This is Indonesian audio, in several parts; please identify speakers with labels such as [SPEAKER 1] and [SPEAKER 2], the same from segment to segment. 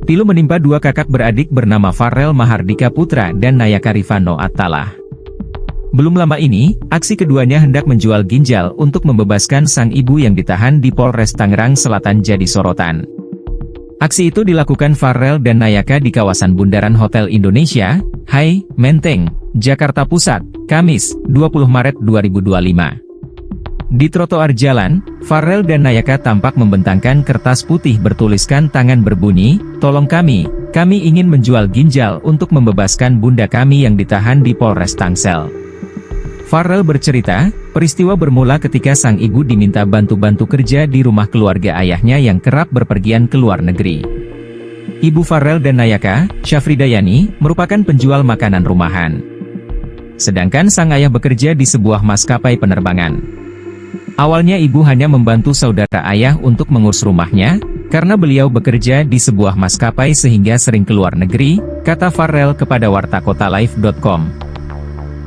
[SPEAKER 1] Pilu menimpa dua kakak beradik bernama Farel Mahardika Putra dan Nayaka Rifano Attalah. Belum lama ini, aksi keduanya hendak menjual ginjal untuk membebaskan sang ibu yang ditahan di Polres Tangerang Selatan jadi sorotan. Aksi itu dilakukan Farel dan Nayaka di kawasan Bundaran Hotel Indonesia, Hai, Menteng, Jakarta Pusat, Kamis, 20 Maret 2025. Di trotoar jalan, Farel dan Nayaka tampak membentangkan kertas putih bertuliskan tangan berbunyi, "Tolong kami ingin menjual ginjal untuk membebaskan bunda kami yang ditahan di Polres Tangsel." Farel bercerita, peristiwa bermula ketika sang ibu diminta bantu-bantu kerja di rumah keluarga ayahnya yang kerap berpergian ke luar negeri. Ibu Farel dan Nayaka, Syafrida Yani, merupakan penjual makanan rumahan. Sedangkan sang ayah bekerja di sebuah maskapai penerbangan. Awalnya ibu hanya membantu saudara ayah untuk mengurus rumahnya, karena beliau bekerja di sebuah maskapai sehingga sering keluar negeri, kata Farel kepada wartakotalive.com.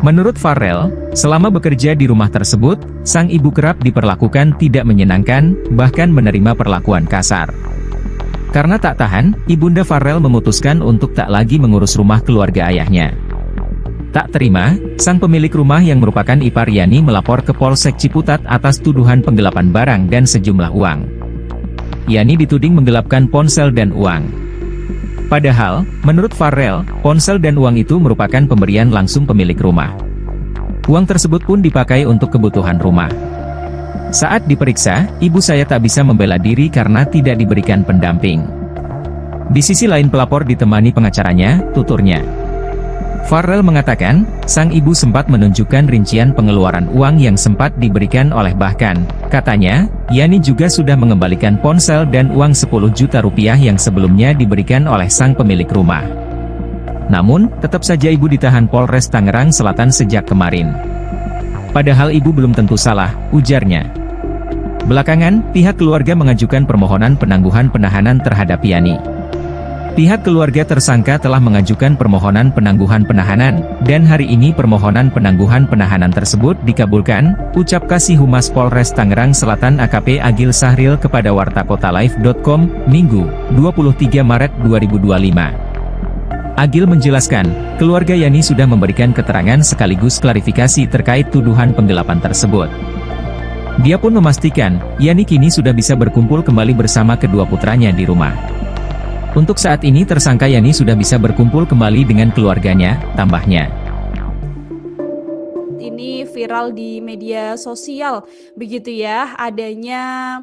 [SPEAKER 1] Menurut Farel, selama bekerja di rumah tersebut, sang ibu kerap diperlakukan tidak menyenangkan, bahkan menerima perlakuan kasar. Karena tak tahan, ibunda Farel memutuskan untuk tak lagi mengurus rumah keluarga ayahnya. Tak terima, sang pemilik rumah yang merupakan ipar Yani melapor ke Polsek Ciputat atas tuduhan penggelapan barang dan sejumlah uang. Yani dituding menggelapkan ponsel dan uang. Padahal, menurut Farel, ponsel dan uang itu merupakan pemberian langsung pemilik rumah. Uang tersebut pun dipakai untuk kebutuhan rumah. Saat diperiksa, ibu saya tak bisa membela diri karena tidak diberikan pendamping. Di sisi lain pelapor ditemani pengacaranya, tuturnya. Farel mengatakan, sang ibu sempat menunjukkan rincian pengeluaran uang yang sempat diberikan oleh bahkan, katanya, Yani juga sudah mengembalikan ponsel dan uang 10 juta rupiah yang sebelumnya diberikan oleh sang pemilik rumah. Namun, tetap saja ibu ditahan Polres Tangerang Selatan sejak kemarin. Padahal ibu belum tentu salah, ujarnya. Belakangan, pihak keluarga mengajukan permohonan penangguhan penahanan terhadap Yani. Pihak keluarga tersangka telah mengajukan permohonan penangguhan penahanan, dan hari ini permohonan penangguhan penahanan tersebut dikabulkan, ucap Kasih Humas Polres Tangerang Selatan AKP Agil Sahril kepada wartakotalive.com, Minggu, 23 Maret 2025. Agil menjelaskan, keluarga Yani sudah memberikan keterangan sekaligus klarifikasi terkait tuduhan penggelapan tersebut. Dia pun memastikan, Yani kini sudah bisa berkumpul kembali bersama kedua putranya di rumah. Untuk saat ini tersangka Yani sudah bisa berkumpul kembali dengan keluarganya, tambahnya.
[SPEAKER 2] Ini viral di media sosial, begitu ya, adanya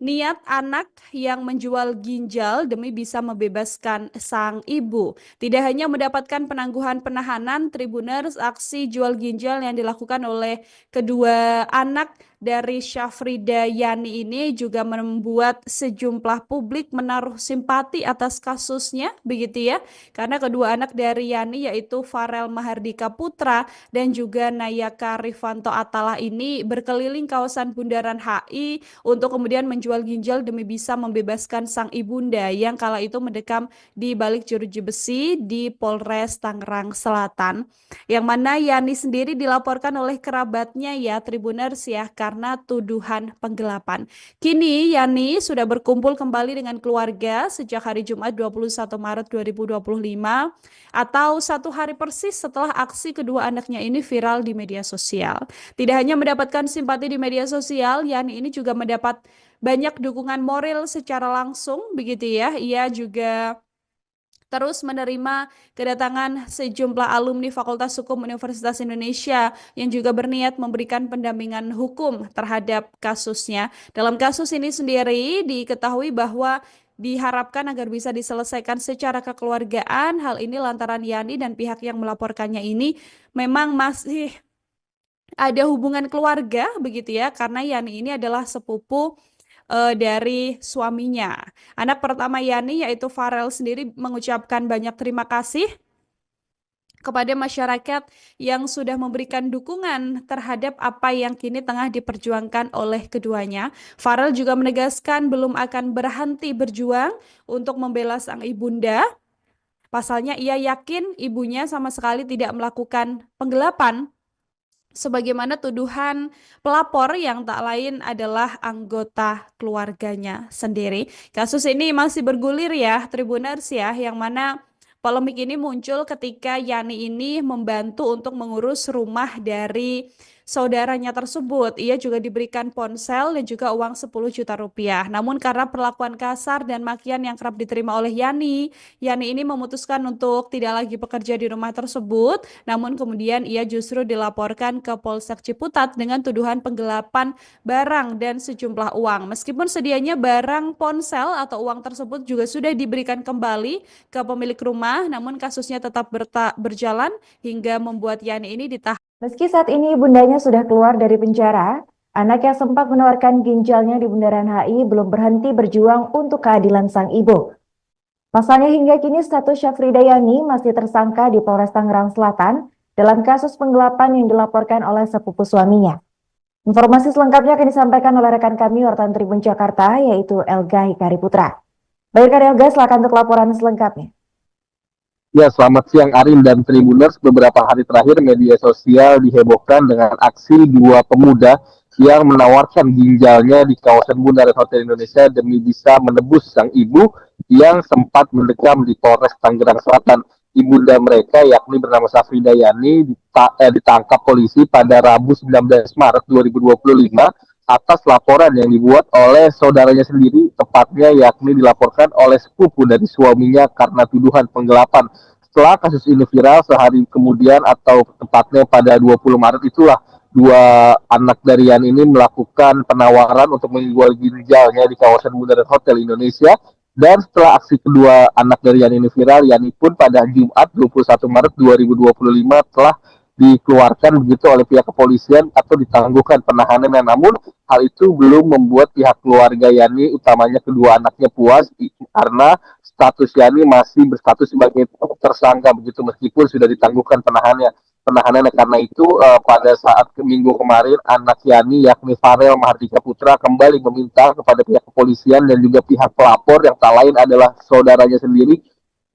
[SPEAKER 2] niat anak yang menjual ginjal demi bisa membebaskan sang ibu. Tidak hanya mendapatkan penangguhan penahanan, Tribuners, aksi jual ginjal yang dilakukan oleh kedua anak dari Syafrida Yani ini juga membuat sejumlah publik menaruh simpati atas kasusnya, begitu ya. Karena kedua anak dari Yani yaitu Farel Mahardika Putra dan juga Nayaka Rifano Attalah ini berkeliling kawasan Bundaran HI untuk kemudian menjual ginjal demi bisa membebaskan sang ibunda yang kala itu mendekam di balik jeruji besi di Polres Tangerang Selatan. Yang mana Yani sendiri dilaporkan oleh kerabatnya ya, Tribuners ya, karena tuduhan penggelapan. Kini Yani sudah berkumpul kembali dengan keluarga sejak hari Jumat 21 Maret 2025 atau 1 hari persis setelah aksi kedua anaknya ini viral di media sosial. Tidak hanya mendapatkan simpati di media sosial, Yani ini juga mendapat banyak dukungan moral secara langsung, begitu ya. Ia juga terus menerima kedatangan sejumlah alumni Fakultas Hukum Universitas Indonesia yang juga berniat memberikan pendampingan hukum terhadap kasusnya. Dalam kasus ini sendiri diketahui bahwa diharapkan agar bisa diselesaikan secara kekeluargaan. Hal ini lantaran Yani dan pihak yang melaporkannya ini memang masih ada hubungan keluarga, begitu ya, karena Yani ini adalah sepupu dari suaminya. Anak pertama Yani yaitu Farel sendiri mengucapkan banyak terima kasih kepada masyarakat yang sudah memberikan dukungan terhadap apa yang kini tengah diperjuangkan oleh keduanya. Farel juga menegaskan belum akan berhenti berjuang untuk membela sang ibunda. Pasalnya ia yakin ibunya sama sekali tidak melakukan penggelapan sebagaimana tuduhan pelapor yang tak lain adalah anggota keluarganya sendiri. Kasus ini masih bergulir ya, Tribuners ya, yang mana polemik ini muncul ketika Yani ini membantu untuk mengurus rumah dari saudaranya tersebut. Ia juga diberikan ponsel dan juga uang 10 juta rupiah. Namun karena perlakuan kasar dan makian yang kerap diterima oleh Yani ini memutuskan untuk tidak lagi bekerja di rumah tersebut. Namun kemudian ia justru dilaporkan ke Polsek Ciputat dengan tuduhan penggelapan barang dan sejumlah uang. Meskipun sedianya barang ponsel atau uang tersebut juga sudah diberikan kembali ke pemilik rumah, namun kasusnya tetap berjalan hingga membuat Yani ini ditahan.
[SPEAKER 3] Meski saat ini bundanya sudah keluar dari penjara, anak yang sempat menawarkan ginjalnya di Bundaran HI belum berhenti berjuang untuk keadilan sang ibu. Pasalnya hingga kini status Syafrida Yani masih tersangka di Polres Tangerang Selatan dalam kasus penggelapan yang dilaporkan oleh sepupu suaminya. Informasi selengkapnya akan disampaikan oleh rekan kami wartawan Tribun Jakarta, yaitu Elga Hikari Putra. Baik, Elga, silakan untuk laporan selengkapnya.
[SPEAKER 4] Ya, selamat siang Arin dan Tribuners. Beberapa hari terakhir media sosial dihebohkan dengan aksi dua pemuda yang menawarkan ginjalnya di kawasan Bundaran Hotel Indonesia demi bisa menebus sang ibu yang sempat mendekam di Polres Tangerang Selatan. Ibunda mereka yakni bernama Syafrida Yani ditangkap polisi pada Rabu 19 Maret 2025 atas laporan yang dibuat oleh saudaranya sendiri, tepatnya yakni dilaporkan oleh sepupu dari suaminya karena tuduhan penggelapan. Setelah kasus ini viral sehari kemudian atau tepatnya pada 20 Maret itulah dua anak dari Yani ini melakukan penawaran untuk menjual ginjalnya di kawasan Bundaran Hotel Indonesia. Dan setelah aksi kedua anak dari Yani ini viral, Yani pun pada Jumat 21 Maret 2025 telah dikeluarkan begitu oleh pihak kepolisian atau ditangguhkan penahanannya. Namun hal itu belum membuat pihak keluarga Yani, utamanya kedua anaknya, puas karena status Yani masih berstatus sebagai tersangka begitu meskipun sudah ditangguhkan penahanannya. Karena itu pada saat minggu kemarin anak Yani yakni Farel Mahardika Putra kembali meminta kepada pihak kepolisian dan juga pihak pelapor yang tak lain adalah saudaranya sendiri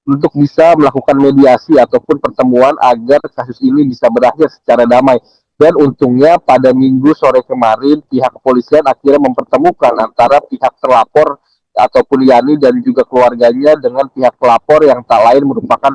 [SPEAKER 4] untuk bisa melakukan mediasi ataupun pertemuan agar kasus ini bisa berakhir secara damai. Dan untungnya pada minggu sore kemarin pihak kepolisian akhirnya mempertemukan antara pihak terlapor ataupun Yani dan juga keluarganya dengan pihak pelapor yang tak lain merupakan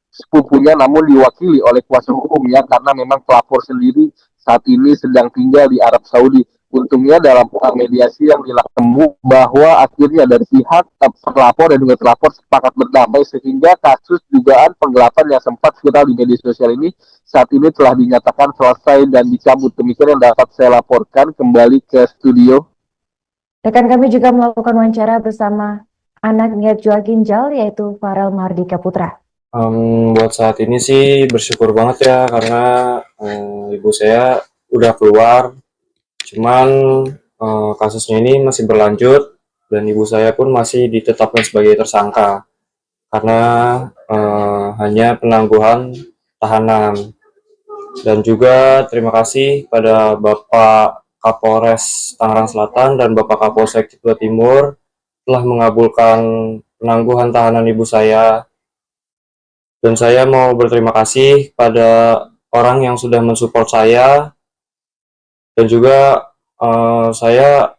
[SPEAKER 4] sepupunya namun diwakili oleh kuasa hukumnya karena memang pelapor sendiri saat ini sedang tinggal di Arab Saudi. Untungnya dalam mediasi yang dilakukan bahwa akhirnya dari pihak pelapor dan juga terlapor sepakat berdamai sehingga kasus dugaan penggelapan yang sempat viral di media sosial ini saat ini telah dinyatakan selesai dan dicabut. Demikian yang dapat saya laporkan. Kembali ke studio.
[SPEAKER 3] Rekan kami juga melakukan wawancara bersama anak niat jual ginjal, yaitu Farel Mahardika Putra.
[SPEAKER 5] Buat saat ini sih bersyukur banget ya karena ibu saya udah keluar. Cuman kasusnya ini masih berlanjut dan ibu saya pun masih ditetapkan sebagai tersangka karena hanya penangguhan tahanan. Dan juga terima kasih pada Bapak Kapolres Tangerang Selatan dan Bapak Kapolsek Ciputat Timur telah mengabulkan penangguhan tahanan ibu saya. Dan saya mau berterima kasih pada orang yang sudah mensupport saya. Dan juga saya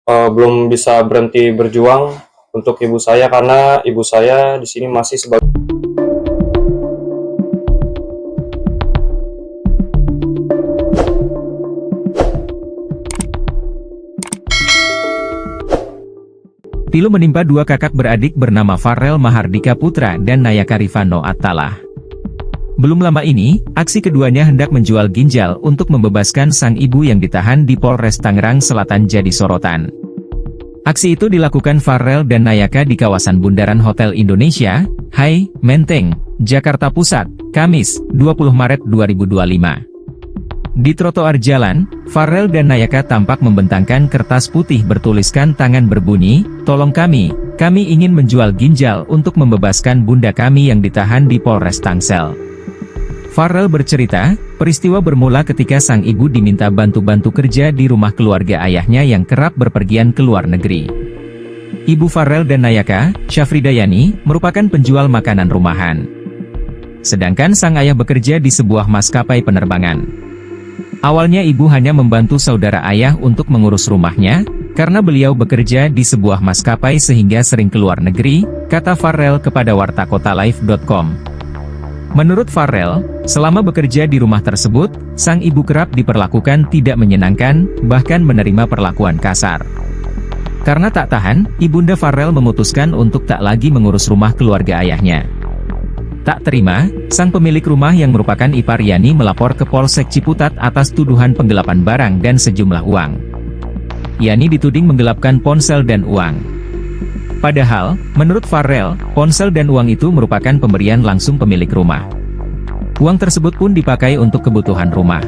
[SPEAKER 5] belum bisa berhenti berjuang untuk ibu saya karena ibu saya di sini masih sebagai
[SPEAKER 1] Pilu menimpa dua kakak beradik bernama Farel Mahardika Putra dan Nayaka Rifano Attalah. Belum lama ini, aksi keduanya hendak menjual ginjal untuk membebaskan sang ibu yang ditahan di Polres Tangerang Selatan jadi sorotan. Aksi itu dilakukan Farel dan Nayaka di kawasan Bundaran Hotel Indonesia, HI, Menteng, Jakarta Pusat, Kamis, 20 Maret 2025. Di trotoar jalan, Farel dan Nayaka tampak membentangkan kertas putih bertuliskan tangan berbunyi, "Tolong kami ingin menjual ginjal untuk membebaskan bunda kami yang ditahan di Polres Tangsel." Farel bercerita, peristiwa bermula ketika sang ibu diminta bantu-bantu kerja di rumah keluarga ayahnya yang kerap berpergian ke luar negeri. Ibu Farel dan Nayaka, Syafrida Yani, merupakan penjual makanan rumahan. Sedangkan sang ayah bekerja di sebuah maskapai penerbangan. Awalnya ibu hanya membantu saudara ayah untuk mengurus rumahnya, karena beliau bekerja di sebuah maskapai sehingga sering keluar negeri, kata Farel kepada wartakotalive.com. Menurut Farel, selama bekerja di rumah tersebut, sang ibu kerap diperlakukan tidak menyenangkan, bahkan menerima perlakuan kasar. Karena tak tahan, ibunda Farel memutuskan untuk tak lagi mengurus rumah keluarga ayahnya. Tak terima, sang pemilik rumah yang merupakan ipar Yani melapor ke Polsek Ciputat atas tuduhan penggelapan barang dan sejumlah uang. Yani dituding menggelapkan ponsel dan uang. Padahal, menurut Farel, ponsel dan uang itu merupakan pemberian langsung pemilik rumah. Uang tersebut pun dipakai untuk kebutuhan rumah.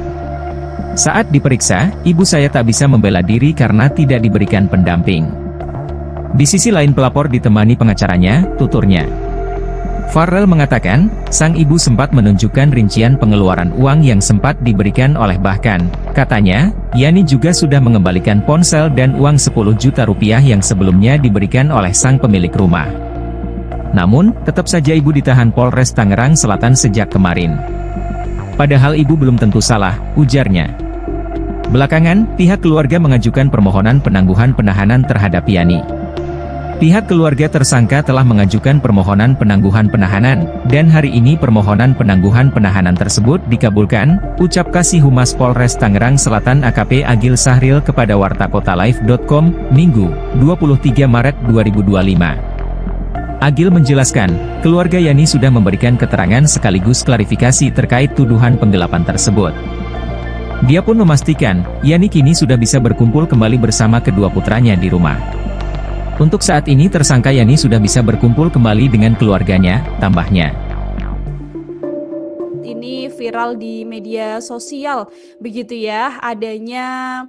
[SPEAKER 1] Saat diperiksa, ibu saya tak bisa membela diri karena tidak diberikan pendamping. Di sisi lain pelapor ditemani pengacaranya, tuturnya. Farel mengatakan, sang ibu sempat menunjukkan rincian pengeluaran uang yang sempat diberikan oleh bahkan, katanya, Yani juga sudah mengembalikan ponsel dan uang 10 juta rupiah yang sebelumnya diberikan oleh sang pemilik rumah. Namun, tetap saja ibu ditahan Polres Tangerang Selatan sejak kemarin. Padahal ibu belum tentu salah, ujarnya. Belakangan, pihak keluarga mengajukan permohonan penangguhan penahanan terhadap Yani. Pihak keluarga tersangka telah mengajukan permohonan penangguhan penahanan, dan hari ini permohonan penangguhan penahanan tersebut dikabulkan, ucap Kasih Humas Polres Tangerang Selatan AKP Agil Sahril kepada wartakotalive.com, Minggu, 23 Maret 2025. Agil menjelaskan, keluarga Yani sudah memberikan keterangan sekaligus klarifikasi terkait tuduhan penggelapan tersebut. Dia pun memastikan, Yani kini sudah bisa berkumpul kembali bersama kedua putranya di rumah. Untuk saat ini tersangka Yani sudah bisa berkumpul kembali dengan keluarganya, tambahnya.
[SPEAKER 2] Ini viral di media sosial, begitu ya, adanya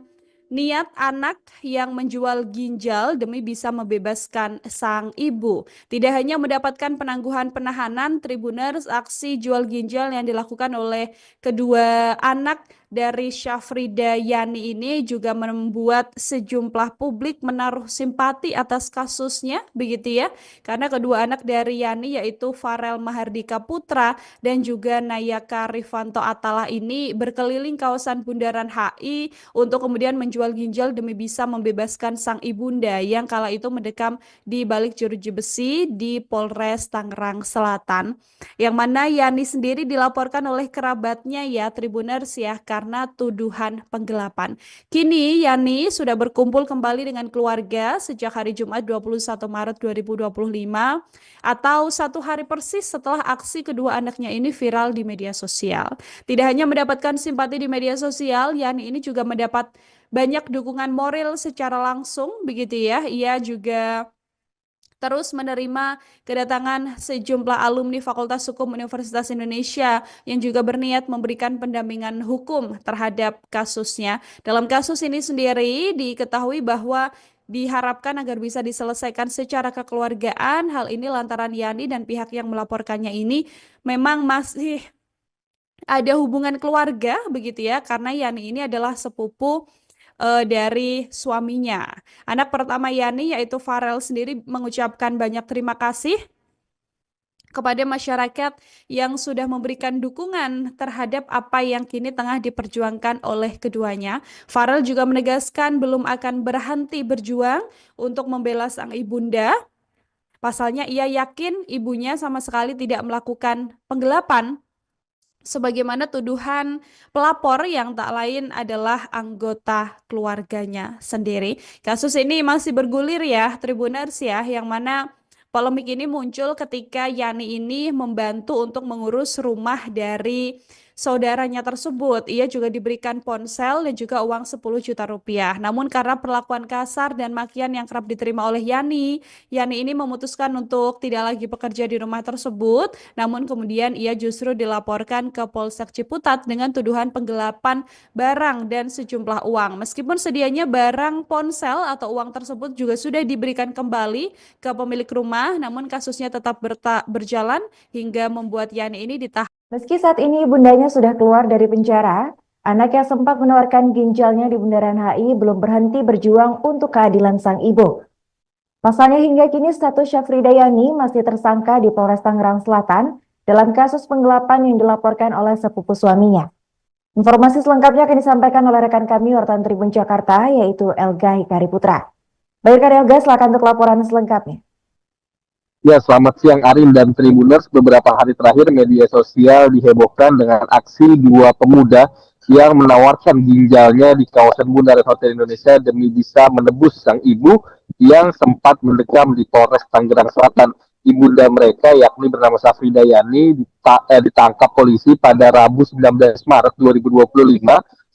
[SPEAKER 2] niat anak yang menjual ginjal demi bisa membebaskan sang ibu. Tidak hanya mendapatkan penangguhan penahanan, Tribuners, aksi jual ginjal yang dilakukan oleh kedua anak dari Syafrida Yani ini juga membuat sejumlah publik menaruh simpati atas kasusnya, begitu ya. Karena kedua anak dari Yani yaitu Farel Mahardika Putra dan juga Nayaka Rifanto Attallah ini berkeliling kawasan Bundaran HI untuk kemudian menjual ginjal demi bisa membebaskan sang ibunda yang kala itu mendekam di balik jeruji besi di Polres Tangerang Selatan. Yang mana Yani sendiri dilaporkan oleh kerabatnya ya, Tribuners ya, karena tuduhan penggelapan. Kini Yani sudah berkumpul kembali dengan keluarga sejak hari Jumat 21 Maret 2025 atau 1 hari persis setelah aksi kedua anaknya ini viral di media sosial. Tidak hanya mendapatkan simpati di media sosial, Yani ini juga mendapat banyak dukungan moral secara langsung, begitu ya. Ia juga terus menerima kedatangan sejumlah alumni Fakultas Hukum Universitas Indonesia yang juga berniat memberikan pendampingan hukum terhadap kasusnya. Dalam kasus ini sendiri diketahui bahwa diharapkan agar bisa diselesaikan secara kekeluargaan. Hal ini lantaran Yani dan pihak yang melaporkannya ini memang masih ada hubungan keluarga, begitu ya, karena Yani ini adalah sepupu dari suaminya. Anak pertama Yani yaitu Farel sendiri mengucapkan banyak terima kasih kepada masyarakat yang sudah memberikan dukungan terhadap apa yang kini tengah diperjuangkan oleh keduanya. Farel juga menegaskan belum akan berhenti berjuang untuk membela sang ibunda. Pasalnya ia yakin ibunya sama sekali tidak melakukan penggelapan, sebagaimana tuduhan pelapor yang tak lain adalah anggota keluarganya sendiri. Kasus ini masih bergulir ya, Tribuners ya, yang mana polemik ini muncul ketika Yani ini membantu untuk mengurus rumah dari saudaranya tersebut. Ia juga diberikan ponsel dan juga uang 10 juta rupiah. Namun karena perlakuan kasar dan makian yang kerap diterima oleh Yani ini memutuskan untuk tidak lagi bekerja di rumah tersebut. Namun kemudian ia justru dilaporkan ke Polsek Ciputat dengan tuduhan penggelapan barang dan sejumlah uang. Meskipun sedianya barang ponsel atau uang tersebut juga sudah diberikan kembali ke pemilik rumah, namun kasusnya tetap berjalan hingga membuat Yani ini ditahan.
[SPEAKER 3] Meski saat ini ibundanya sudah keluar dari penjara, anak yang sempat menawarkan ginjalnya di Bundaran HI belum berhenti berjuang untuk keadilan sang ibu. Pasalnya hingga kini status Syafrida Yani masih tersangka di Polres Tangerang Selatan dalam kasus penggelapan yang dilaporkan oleh sepupu suaminya. Informasi selengkapnya akan disampaikan oleh rekan kami wartawan Tribun Jakarta, yaitu Elga Hikari Putra. Baik, Elga, silakan untuk laporan selengkapnya.
[SPEAKER 4] Ya, selamat siang Arin dan Tribuners. Beberapa hari terakhir media sosial dihebohkan dengan aksi dua pemuda yang menawarkan ginjalnya di kawasan Bundaran Hotel Indonesia demi bisa menebus sang ibu yang sempat mendekam di Polres Tangerang Selatan. Ibunda mereka yakni bernama Safrida Yani ditangkap polisi pada Rabu 19 Maret 2025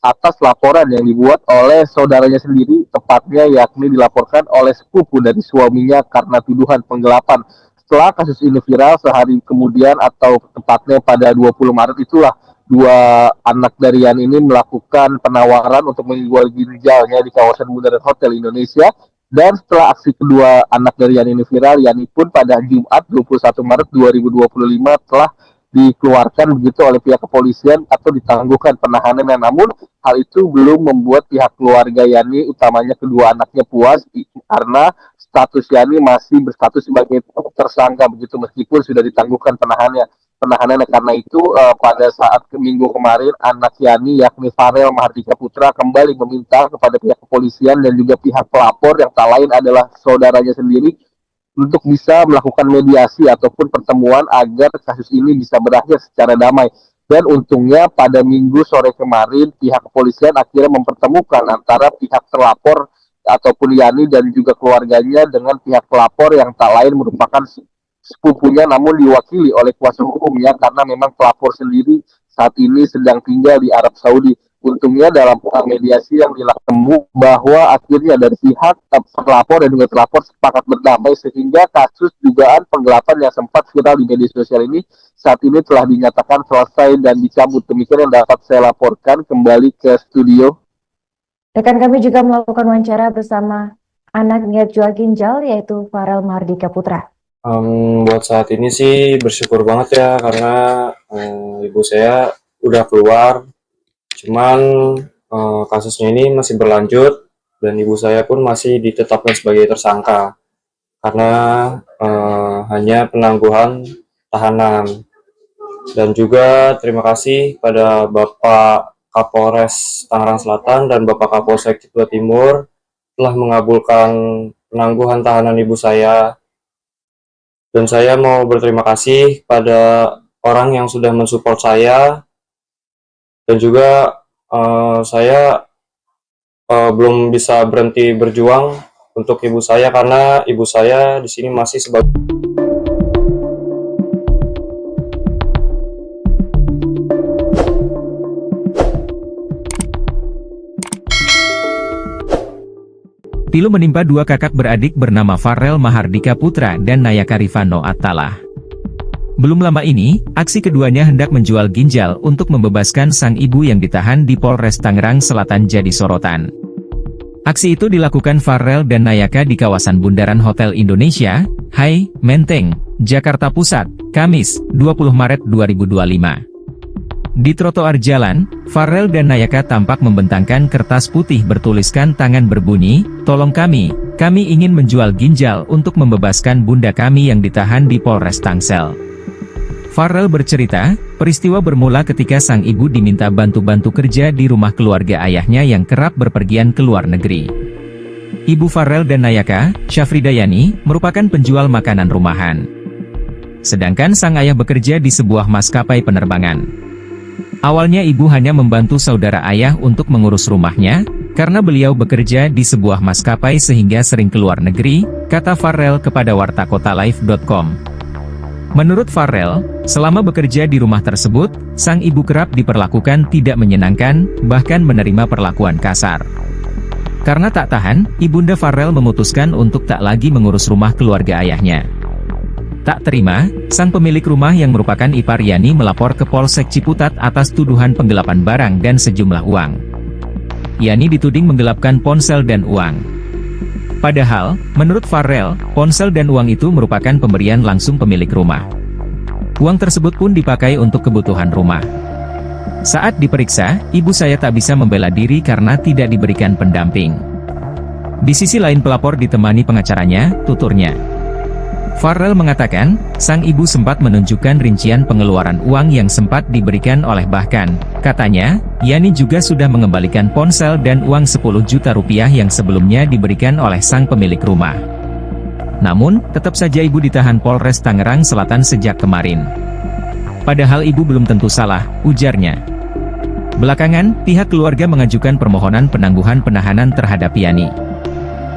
[SPEAKER 4] atas laporan yang dibuat oleh saudaranya sendiri, tepatnya yakni dilaporkan oleh sepupu dari suaminya karena tuduhan penggelapan. Setelah kasus ini viral, sehari kemudian atau tepatnya pada 20 Maret itulah dua anak dari Yani ini melakukan penawaran untuk menjual ginjalnya di kawasan Bundaran Hotel Indonesia. Dan setelah aksi kedua anak dari Yani ini viral, Yani pun pada Jumat 21 Maret 2025 telah dikeluarkan begitu oleh pihak kepolisian atau ditangguhkan penahanannya. Namun hal itu belum membuat pihak keluarga Yani, utamanya kedua anaknya, puas karena status Yani masih berstatus sebagai tersangka begitu meskipun sudah ditangguhkan penahanannya. Karena itu pada saat minggu kemarin anak Yani yakni Farel Mahardika Putra kembali meminta kepada pihak kepolisian dan juga pihak pelapor yang tak lain adalah saudaranya sendiri untuk bisa melakukan mediasi ataupun pertemuan agar kasus ini bisa berakhir secara damai. Dan untungnya pada minggu sore kemarin pihak kepolisian akhirnya mempertemukan antara pihak terlapor ataupun Yani dan juga keluarganya dengan pihak pelapor yang tak lain merupakan sepupunya namun diwakili oleh kuasa hukumnya karena memang pelapor sendiri saat ini sedang tinggal di Arab Saudi. Untungnya dalam mediasi yang dilakukan bahwa akhirnya dari pihak pelapor dan juga terlapor sepakat berdamai sehingga kasus dugaan penggelapan yang sempat viral di media sosial ini saat ini telah dinyatakan selesai dan dicabut. Demikian yang dapat saya laporkan. Kembali ke studio.
[SPEAKER 3] Rekan kami juga melakukan wawancara bersama anak niat jual ginjal, yaitu Farel Mahardika Putra.
[SPEAKER 5] Buat saat ini sih bersyukur banget ya karena ibu saya udah keluar. Cuman kasusnya ini masih berlanjut dan ibu saya pun masih ditetapkan sebagai tersangka karena hanya penangguhan tahanan. Dan juga terima kasih pada Bapak Kapolres Tangerang Selatan dan Bapak Kapolsek Ciputat Timur telah mengabulkan penangguhan tahanan ibu saya. Dan saya mau berterima kasih pada orang yang sudah mensupport saya. Dan juga saya belum bisa berhenti berjuang untuk ibu saya karena ibu saya di sini masih sebagai
[SPEAKER 1] Pilu menimpa dua kakak beradik bernama Farel Mahardika Putra dan Nayaka Rifano Attalah. Belum lama ini, aksi keduanya hendak menjual ginjal untuk membebaskan sang ibu yang ditahan di Polres Tangerang Selatan jadi sorotan. Aksi itu dilakukan Farel dan Nayaka di kawasan Bundaran Hotel Indonesia, Hai, Menteng, Jakarta Pusat, Kamis, 20 Maret 2025. Di trotoar jalan, Farel dan Nayaka tampak membentangkan kertas putih bertuliskan tangan berbunyi, "Tolong kami ingin menjual ginjal untuk membebaskan bunda kami yang ditahan di Polres Tangsel." Farel bercerita, peristiwa bermula ketika sang ibu diminta bantu-bantu kerja di rumah keluarga ayahnya yang kerap berpergian ke luar negeri. Ibu Farel dan Nayaka, Safrida Yani, merupakan penjual makanan rumahan. Sedangkan sang ayah bekerja di sebuah maskapai penerbangan. Awalnya ibu hanya membantu saudara ayah untuk mengurus rumahnya, karena beliau bekerja di sebuah maskapai sehingga sering keluar negeri, kata Farel kepada wartakotalive.com. Menurut Farel, selama bekerja di rumah tersebut, sang ibu kerap diperlakukan tidak menyenangkan, bahkan menerima perlakuan kasar. Karena tak tahan, ibunda Farel memutuskan untuk tak lagi mengurus rumah keluarga ayahnya. Tak terima, sang pemilik rumah yang merupakan ipar Yani melapor ke Polsek Ciputat atas tuduhan penggelapan barang dan sejumlah uang. Yani dituding menggelapkan ponsel dan uang. Padahal, menurut Farel, ponsel dan uang itu merupakan pemberian langsung pemilik rumah. Uang tersebut pun dipakai untuk kebutuhan rumah. Saat diperiksa, ibu saya tak bisa membela diri karena tidak diberikan pendamping. Di sisi lain pelapor ditemani pengacaranya, tuturnya. Farel mengatakan, sang ibu sempat menunjukkan rincian pengeluaran uang yang sempat diberikan oleh bahkan, katanya, Yani juga sudah mengembalikan ponsel dan uang 10 juta rupiah yang sebelumnya diberikan oleh sang pemilik rumah. Namun, tetap saja ibu ditahan Polres Tangerang Selatan sejak kemarin. Padahal ibu belum tentu salah, ujarnya. Belakangan, pihak keluarga mengajukan permohonan penangguhan penahanan terhadap Yani.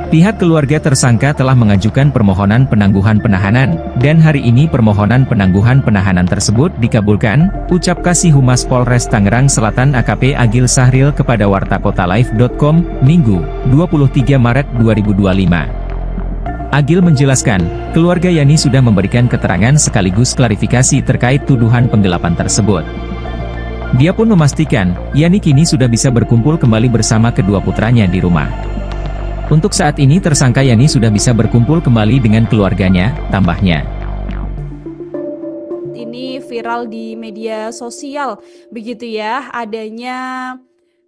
[SPEAKER 1] Pihak keluarga tersangka telah mengajukan permohonan penangguhan penahanan, dan hari ini permohonan penangguhan penahanan tersebut dikabulkan, ucap Kasih Humas Polres Tangerang Selatan AKP Agil Sahril kepada wartakotalive.com, Minggu, 23 Maret 2025. Agil menjelaskan, keluarga Yani sudah memberikan keterangan sekaligus klarifikasi terkait tuduhan penggelapan tersebut. Dia pun memastikan, Yani kini sudah bisa berkumpul kembali bersama kedua putranya di rumah. Untuk saat ini tersangka Yani sudah bisa berkumpul kembali dengan keluarganya, tambahnya.
[SPEAKER 2] Ini viral di media sosial, begitu ya, adanya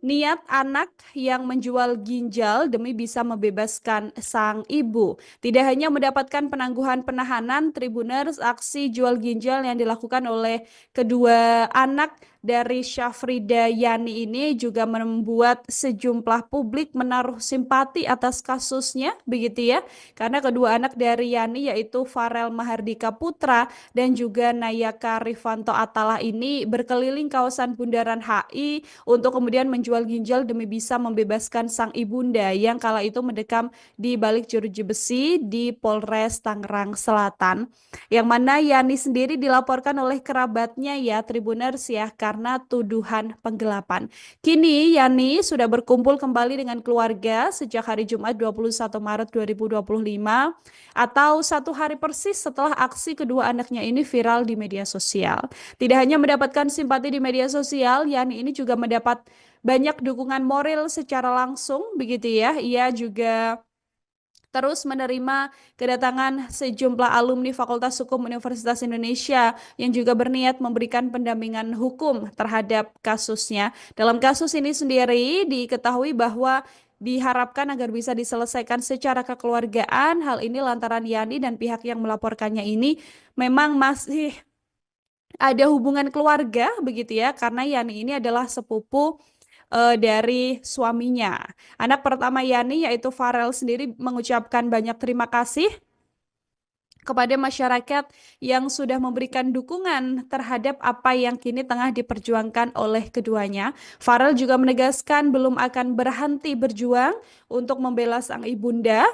[SPEAKER 2] niat anak yang menjual ginjal demi bisa membebaskan sang ibu. Tidak hanya mendapatkan penangguhan penahanan, Tribuners, aksi jual ginjal yang dilakukan oleh kedua anak dari Syafrida Yani ini juga membuat sejumlah publik menaruh simpati atas kasusnya, begitu ya. Karena kedua anak dari Yani yaitu Farel Mahardika Putra dan juga Nayaka Rifanto Atalah ini berkeliling kawasan Bundaran HI untuk kemudian menjual ginjal demi bisa membebaskan sang ibunda yang kala itu mendekam di balik jeruji besi di Polres Tangerang Selatan. Yang mana Yani sendiri dilaporkan oleh kerabatnya ya, Tribuners ya, karena tuduhan penggelapan. Kini Yani sudah berkumpul kembali dengan keluarga sejak hari Jumat 21 Maret 2025 atau 1 hari persis setelah aksi kedua anaknya ini viral di media sosial. Tidak hanya mendapatkan simpati di media sosial, Yani ini juga mendapat banyak dukungan moral secara langsung, begitu ya. Ia juga terus menerima kedatangan sejumlah alumni Fakultas Hukum Universitas Indonesia yang juga berniat memberikan pendampingan hukum terhadap kasusnya. Dalam kasus ini sendiri diketahui bahwa diharapkan agar bisa diselesaikan secara kekeluargaan. Hal ini lantaran Yani dan pihak yang melaporkannya ini memang masih ada hubungan keluarga, begitu ya, karena Yani ini adalah sepupu dari suaminya. Anak pertama Yani yaitu Farel sendiri mengucapkan banyak terima kasih kepada masyarakat yang sudah memberikan dukungan terhadap apa yang kini tengah diperjuangkan oleh keduanya. Farel juga menegaskan belum akan berhenti berjuang untuk membela sang ibunda.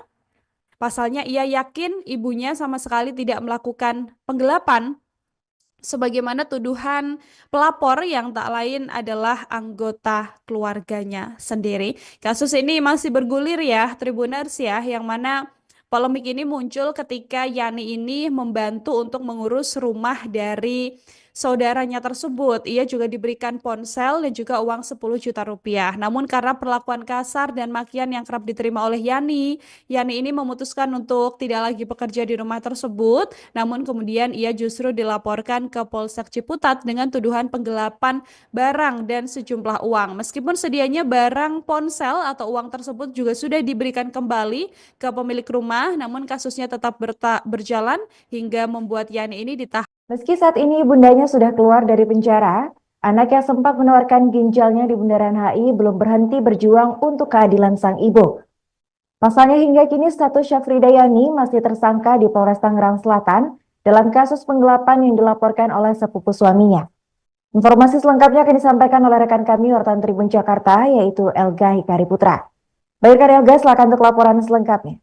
[SPEAKER 2] Pasalnya ia yakin ibunya sama sekali tidak melakukan penggelapan, sebagaimana tuduhan pelapor yang tak lain adalah anggota keluarganya sendiri. Kasus ini masih bergulir ya, Tribuners ya, yang mana polemik ini muncul ketika Yani ini membantu untuk mengurus rumah dari saudaranya tersebut. Ia juga diberikan ponsel dan juga uang 10 juta rupiah. Namun karena perlakuan kasar dan makian yang kerap diterima oleh Yani ini memutuskan untuk tidak lagi bekerja di rumah tersebut. Namun kemudian ia justru dilaporkan ke Polsek Ciputat dengan tuduhan penggelapan barang dan sejumlah uang. Meskipun sedianya barang ponsel atau uang tersebut juga sudah diberikan kembali ke pemilik rumah, namun kasusnya tetap berjalan hingga membuat Yani ini ditahan.
[SPEAKER 3] Meski saat ini bundanya sudah keluar dari penjara, anak yang sempat menawarkan ginjalnya di Bundaran HI belum berhenti berjuang untuk keadilan sang ibu. Pasalnya hingga kini status Syafrida Yani masih tersangka di Polres Tangerang Selatan dalam kasus penggelapan yang dilaporkan oleh sepupu suaminya. Informasi selengkapnya akan disampaikan oleh rekan kami wartawan Tribun Jakarta, yaitu Elga Hikari Putra. Baik, Elga, silakan untuk laporan selengkapnya.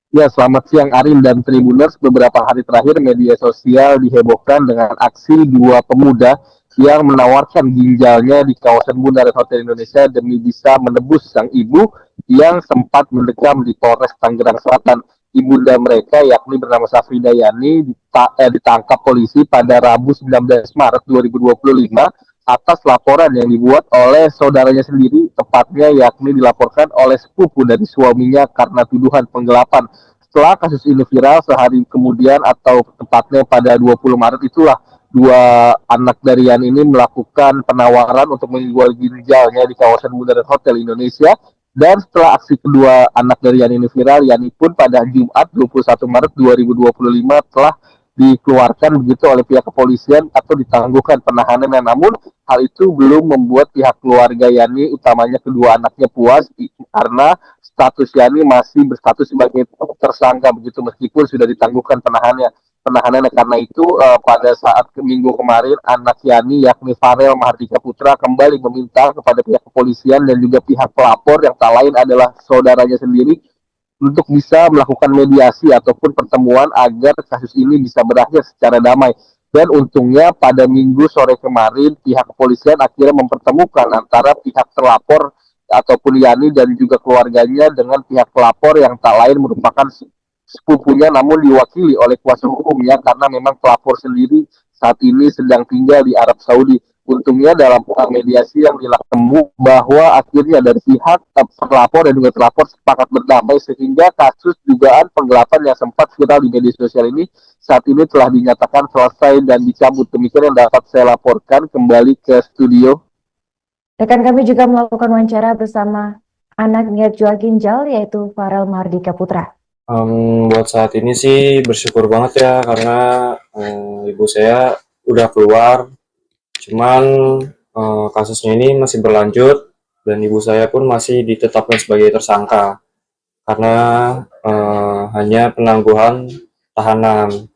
[SPEAKER 4] Ya, selamat siang Arin dan Tribuners. Beberapa hari terakhir media sosial dihebohkan dengan aksi dua pemuda yang menawarkan ginjalnya di kawasan Bundaran Hotel Indonesia demi bisa menebus sang ibu yang sempat mendekam di Polres Tangerang Selatan. Ibunda mereka yakni bernama Syafrida Yani ditangkap polisi pada Rabu 19 Maret 2025 atas laporan yang dibuat oleh saudaranya sendiri, tepatnya yakni dilaporkan oleh sepupu dari suaminya karena tuduhan penggelapan. Setelah kasus ini viral, sehari kemudian atau tepatnya pada 20 Maret itulah dua anak dari Yani ini melakukan penawaran untuk menjual ginjalnya di kawasan Bundaran Hotel Indonesia Dan setelah aksi kedua anak dari Yani ini viral, Yani pun pada Jumat 21 Maret 2025 telah dikeluarkan begitu oleh pihak kepolisian atau ditangguhkan penahanannya. Namun hal itu belum membuat pihak keluarga Yani, utamanya kedua anaknya, puas karena status Yani masih berstatus sebagai tersangka begitu meskipun sudah ditangguhkan penahanannya. Karena itu pada saat minggu kemarin anak Yani yakni Farel Mahardika Putra kembali meminta kepada pihak kepolisian dan juga pihak pelapor yang tak lain adalah saudaranya sendiri untuk bisa melakukan mediasi ataupun pertemuan agar kasus ini bisa berakhir secara damai. Dan untungnya pada minggu sore kemarin pihak kepolisian akhirnya mempertemukan antara pihak terlapor ataupun Yani dan juga keluarganya dengan pihak pelapor yang tak lain merupakan sepupunya namun diwakili oleh kuasa hukumnya karena memang pelapor sendiri saat ini sedang tinggal di Arab Saudi. Untungnya dalam mediasi yang dilakukan bahwa akhirnya dari pihak pelapor dan juga terlapor sepakat berdamai sehingga kasus dugaan penggelapan yang sempat viral di media sosial ini saat ini telah dinyatakan selesai dan dicabut. Demikian yang dapat saya laporkan. Kembali ke studio.
[SPEAKER 3] Rekan kami juga melakukan wawancara bersama anak niat jual ginjal yaitu Farel Mahardika Putra.
[SPEAKER 5] Buat saat ini sih bersyukur banget ya karena ibu saya udah keluar, cuman kasusnya ini masih berlanjut dan ibu saya pun masih ditetapkan sebagai tersangka karena hanya penangguhan tahanan.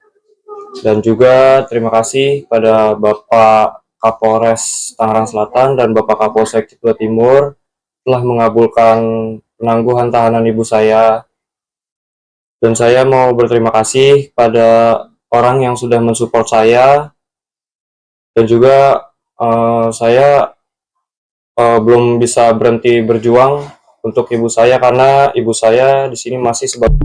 [SPEAKER 5] Dan juga terima kasih pada Bapak Kapolres Tangerang Selatan dan Bapak Kapolsek Ciputat Timur telah mengabulkan penangguhan tahanan ibu saya. Dan saya mau berterima kasih pada orang yang sudah mensupport saya dan juga saya belum bisa berhenti berjuang untuk ibu saya karena ibu saya di sini masih sebagai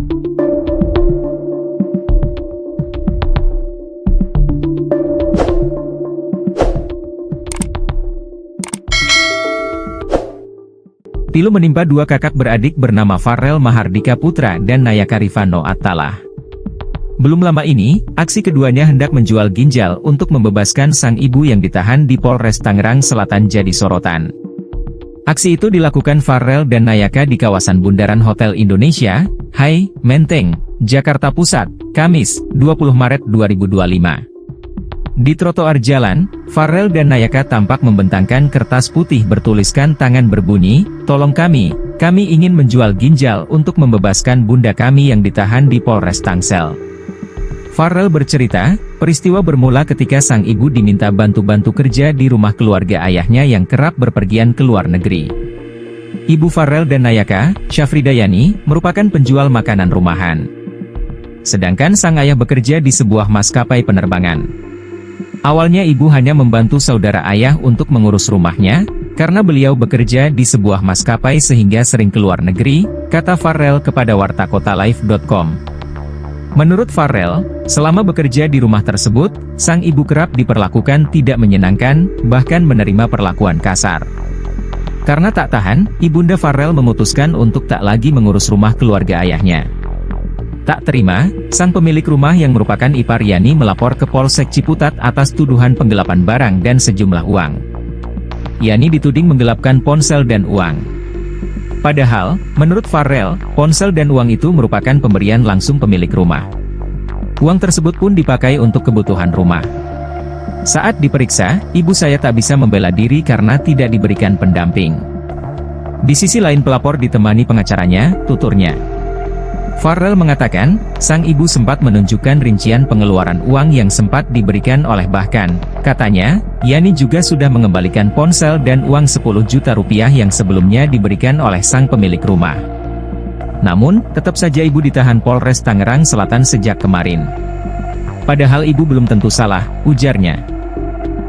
[SPEAKER 1] Pilu menimpa dua kakak beradik bernama Farel Mahardika Putra dan Nayaka Rifano Attalah. Belum lama ini, aksi keduanya hendak menjual ginjal untuk membebaskan sang ibu yang ditahan di Polres Tangerang Selatan jadi sorotan. Aksi itu dilakukan Farel dan Nayaka di kawasan Bundaran Hotel Indonesia, Hai, Menteng, Jakarta Pusat, Kamis, 20 Maret 2025. Di trotoar jalan, Farel dan Nayaka tampak membentangkan kertas putih bertuliskan tangan berbunyi, "Tolong kami ingin menjual ginjal untuk membebaskan bunda kami yang ditahan di Polres Tangsel." Farel bercerita, peristiwa bermula ketika sang ibu diminta bantu-bantu kerja di rumah keluarga ayahnya yang kerap berpergian ke luar negeri. Ibu Farel dan Nayaka, Syafrida Yani, merupakan penjual makanan rumahan. Sedangkan sang ayah bekerja di sebuah maskapai penerbangan. Awalnya ibu hanya membantu saudara ayah untuk mengurus rumahnya, karena beliau bekerja di sebuah maskapai sehingga sering keluar negeri, kata Farel kepada wartakotalive.com. Menurut Farel, selama bekerja di rumah tersebut, sang ibu kerap diperlakukan tidak menyenangkan, bahkan menerima perlakuan kasar. Karena tak tahan, ibunda Farel memutuskan untuk tak lagi mengurus rumah keluarga ayahnya. Tak terima, sang pemilik rumah yang merupakan ipar Yani melapor ke Polsek Ciputat atas tuduhan penggelapan barang dan sejumlah uang. Yani dituding menggelapkan ponsel dan uang. Padahal, menurut Farel, ponsel dan uang itu merupakan pemberian langsung pemilik rumah. Uang tersebut pun dipakai untuk kebutuhan rumah. Saat diperiksa, ibu saya tak bisa membela diri karena tidak diberikan pendamping. Di sisi lain pelapor ditemani pengacaranya, tuturnya. Farel mengatakan, sang ibu sempat menunjukkan rincian pengeluaran uang yang sempat diberikan oleh bahkan, katanya, Yani juga sudah mengembalikan ponsel dan uang 10 juta rupiah yang sebelumnya diberikan oleh sang pemilik rumah. Namun, tetap saja ibu ditahan Polres Tangerang Selatan sejak kemarin. Padahal ibu belum tentu salah, ujarnya.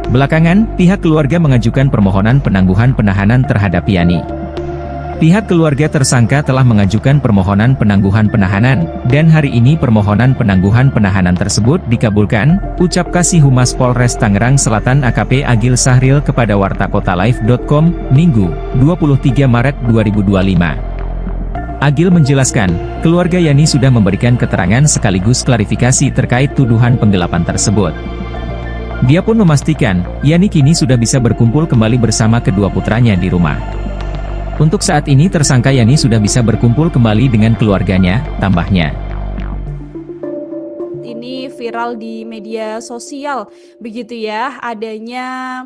[SPEAKER 1] Belakangan, pihak keluarga mengajukan permohonan penangguhan penahanan terhadap Yani. Pihak keluarga tersangka telah mengajukan permohonan penangguhan penahanan, dan hari ini permohonan penangguhan penahanan tersebut dikabulkan, ucap Kasih Humas Polres Tangerang Selatan AKP Agil Sahril kepada wartakotalive.com, Minggu, 23 Maret 2025. Agil menjelaskan, keluarga Yani sudah memberikan keterangan sekaligus klarifikasi terkait tuduhan penggelapan tersebut. Dia pun memastikan, Yani kini sudah bisa berkumpul kembali bersama kedua putranya di rumah. Untuk saat ini tersangka Yani sudah bisa berkumpul kembali dengan keluarganya, tambahnya.
[SPEAKER 2] Ini viral di media sosial, begitu ya, adanya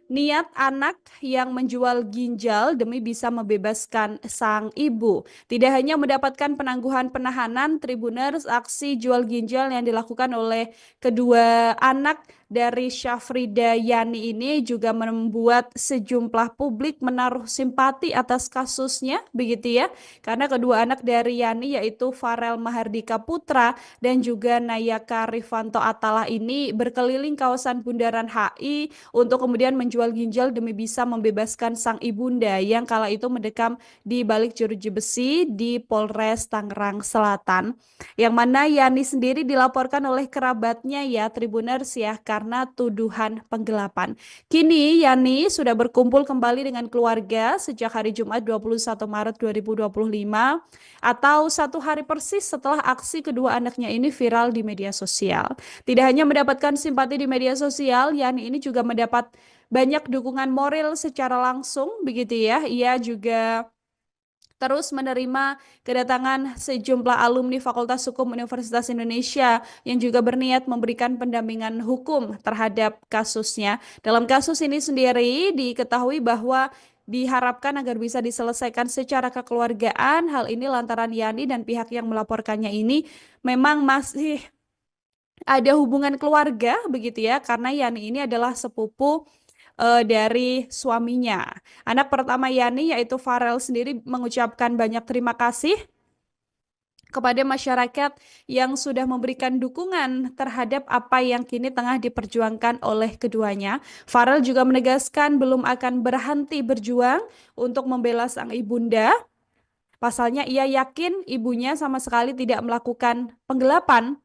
[SPEAKER 2] niat anak yang menjual ginjal demi bisa membebaskan sang ibu. Tidak hanya mendapatkan penangguhan penahanan, Tribuners, aksi jual ginjal yang dilakukan oleh kedua anak dari Syafrida Yani ini juga membuat sejumlah publik menaruh simpati atas kasusnya, begitu ya. Karena kedua anak dari Yani yaitu Farel Mahardika Putra dan juga Nayaka Rifanto Atala ini berkeliling kawasan Bundaran HI untuk kemudian menjual ginjal demi bisa membebaskan sang ibunda yang kala itu mendekam di balik jeruji besi di Polres Tangerang Selatan. Yang mana Yani sendiri dilaporkan oleh kerabatnya ya Tribuners ya karena tuduhan penggelapan. Kini Yani sudah berkumpul kembali dengan keluarga sejak hari Jumat 21 Maret 2025 atau 1 hari persis setelah aksi kedua anaknya ini viral di media sosial. Tidak hanya mendapatkan simpati di media sosial, Yani ini juga mendapat banyak dukungan moral secara langsung, begitu ya. Ia juga terus menerima kedatangan sejumlah alumni Fakultas Hukum Universitas Indonesia yang juga berniat memberikan pendampingan hukum terhadap kasusnya. Dalam kasus ini sendiri diketahui bahwa diharapkan agar bisa diselesaikan secara kekeluargaan. Hal ini lantaran Yani dan pihak yang melaporkannya ini memang masih ada hubungan keluarga begitu ya, karena Yani ini adalah sepupu dari suaminya. Anak pertama Yani yaitu Farel sendiri mengucapkan banyak terima kasih kepada masyarakat yang sudah memberikan dukungan terhadap apa yang kini tengah diperjuangkan oleh keduanya. Farel juga menegaskan belum akan berhenti berjuang untuk membela sang ibunda. Pasalnya ia yakin ibunya sama sekali tidak melakukan penggelapan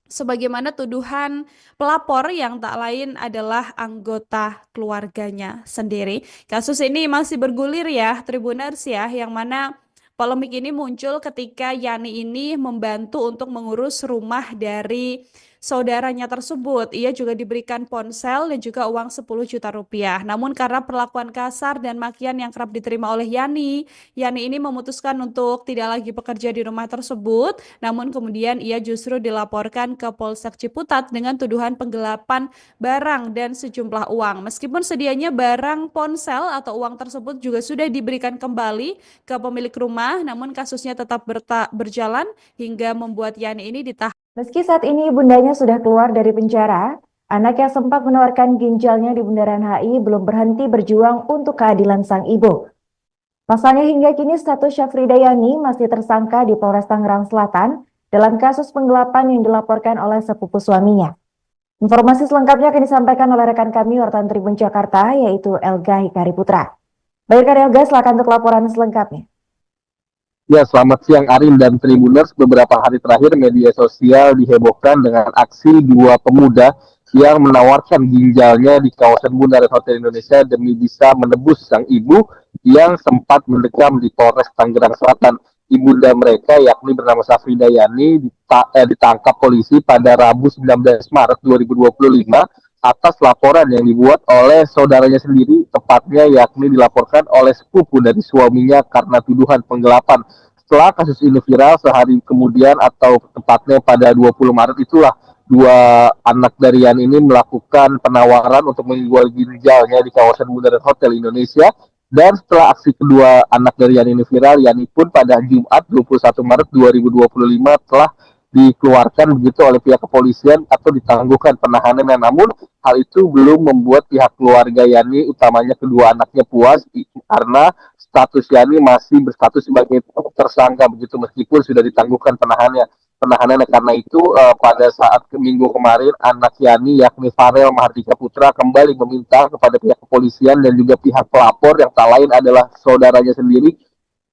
[SPEAKER 2] sebagaimana tuduhan pelapor yang tak lain adalah anggota keluarganya sendiri. Kasus ini masih bergulir ya, Tribuners ya, yang mana polemik ini muncul ketika Yani ini membantu untuk mengurus rumah dari saudaranya tersebut. Ia juga diberikan ponsel dan juga uang 10 juta rupiah. Namun karena perlakuan kasar dan makian yang kerap diterima oleh Yani ini memutuskan untuk tidak lagi bekerja di rumah tersebut. Namun kemudian ia justru dilaporkan ke Polsek Ciputat dengan tuduhan penggelapan barang dan sejumlah uang. Meskipun sedianya barang ponsel atau uang tersebut juga sudah diberikan kembali ke pemilik rumah, namun kasusnya tetap berjalan hingga membuat Yani ini ditahan.
[SPEAKER 3] Meski saat ini ibundanya sudah keluar dari penjara, anak yang sempat menawarkan ginjalnya di Bundaran HI belum berhenti berjuang untuk keadilan sang ibu. Pasalnya hingga kini status Syafrida Yani masih tersangka di Polres Tangerang Selatan dalam kasus penggelapan yang dilaporkan oleh sepupu suaminya. Informasi selengkapnya akan disampaikan oleh rekan kami wartawan Tribun Jakarta yaitu Elga Hikari Putra. Baik Elga, silakan untuk laporan selengkapnya.
[SPEAKER 4] Ya, selamat siang Arin dan Tribuners. Beberapa hari terakhir media sosial dihebohkan dengan aksi dua pemuda yang menawarkan ginjalnya di kawasan Bundaran Hotel Indonesia demi bisa menebus sang ibu yang sempat mendekam di Polres Tangerang Selatan. Ibunda mereka yakni bernama Syafrida Yani ditangkap polisi pada Rabu 19 Maret 2025 atas laporan yang dibuat oleh saudaranya sendiri, tepatnya yakni dilaporkan oleh sepupu dari suaminya karena tuduhan penggelapan. Setelah kasus ini viral, sehari kemudian atau tepatnya pada 20 Maret itulah dua anak dari Yani ini melakukan penawaran untuk menjual ginjalnya di kawasan Bundaran Hotel Indonesia. Dan setelah aksi kedua anak dari Yani ini viral, Yani pun pada Jumat 21 Maret 2025 telah dikeluarkan begitu oleh pihak kepolisian atau ditangguhkan penahanannya. Namun hal itu belum membuat pihak keluarga Yani, utamanya kedua anaknya, puas karena status Yani masih berstatus sebagai tersangka begitu meskipun sudah ditangguhkan penahanannya. Karena itu pada saat minggu kemarin anak Yani yakni Farel Mahardika Putra kembali meminta kepada pihak kepolisian dan juga pihak pelapor yang tak lain adalah saudaranya sendiri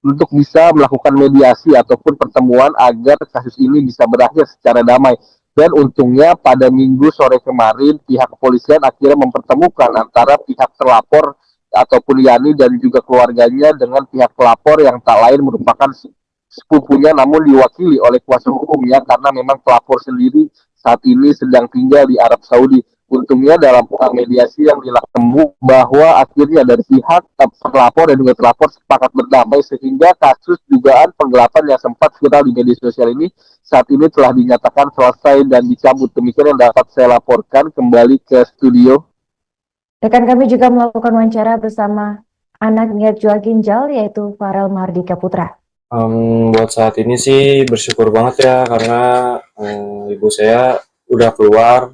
[SPEAKER 4] untuk bisa melakukan mediasi ataupun pertemuan agar kasus ini bisa berakhir secara damai. Dan untungnya pada minggu sore kemarin pihak kepolisian akhirnya mempertemukan antara pihak terlapor ataupun Yani dan juga keluarganya dengan pihak pelapor yang tak lain merupakan sepupunya namun diwakili oleh kuasa hukumnya karena memang pelapor sendiri saat ini sedang tinggal di Arab Saudi. Untungnya dalam mediasi yang dilakukan bahwa akhirnya dari pihak terlapor dan juga terlapor sepakat berdamai sehingga kasus dugaan penggelapan yang sempat viral di media sosial ini saat ini telah dinyatakan selesai dan dicabut. Demikian yang dapat saya laporkan kembali ke studio.
[SPEAKER 3] Rekan kami juga melakukan wawancara bersama anak niat jual ginjal yaitu Farel Mahardika Putra.
[SPEAKER 5] Buat saat ini sih bersyukur banget ya karena ibu saya udah keluar.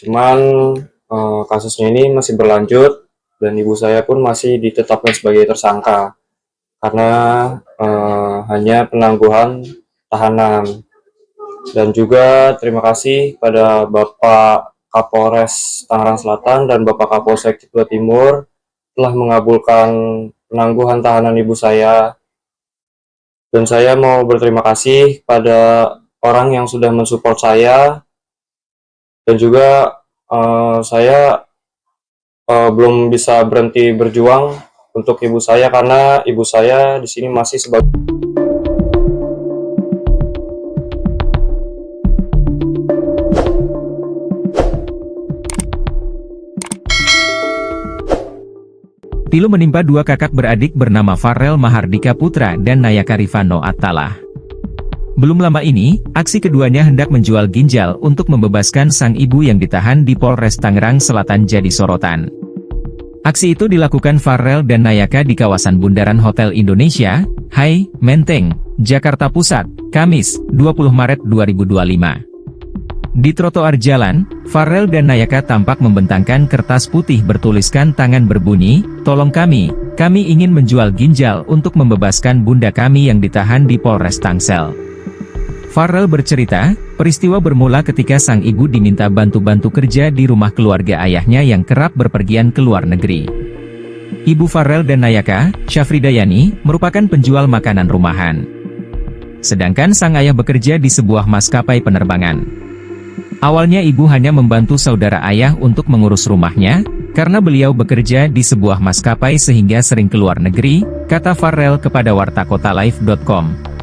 [SPEAKER 5] Cuman kasusnya ini masih berlanjut dan ibu saya pun masih ditetapkan sebagai tersangka karena hanya penangguhan tahanan. Dan juga terima kasih pada Bapak Kapolres Tangerang Selatan dan Bapak Kapolsek Ciputat Timur telah mengabulkan penangguhan tahanan ibu saya. Dan saya mau berterima kasih pada orang yang sudah mensupport saya. Dan juga saya belum bisa berhenti berjuang untuk ibu saya karena ibu saya di sini masih sebagai
[SPEAKER 1] Pilu menimpa dua kakak beradik bernama Farel Mahardika Putra dan Nayaka Rifano Attalah. Belum lama ini, aksi keduanya hendak menjual ginjal untuk membebaskan sang ibu yang ditahan di Polres Tangerang Selatan jadi sorotan. Aksi itu dilakukan Farel dan Nayaka di kawasan Bundaran Hotel Indonesia, Hai, Menteng, Jakarta Pusat, Kamis, 20 Maret 2025. Di trotoar jalan, Farel dan Nayaka tampak membentangkan kertas putih bertuliskan tangan berbunyi, "Tolong kami ingin menjual ginjal untuk membebaskan bunda kami yang ditahan di Polres Tangsel." Farel bercerita, peristiwa bermula ketika sang ibu diminta bantu-bantu kerja di rumah keluarga ayahnya yang kerap berpergian ke luar negeri. Ibu Farel dan Nayaka, Syafrida Yani, merupakan penjual makanan rumahan. Sedangkan sang ayah bekerja di sebuah maskapai penerbangan. Awalnya ibu hanya membantu saudara ayah untuk mengurus rumahnya, karena beliau bekerja di sebuah maskapai sehingga sering keluar negeri, kata Farel kepada wartakotalive.com.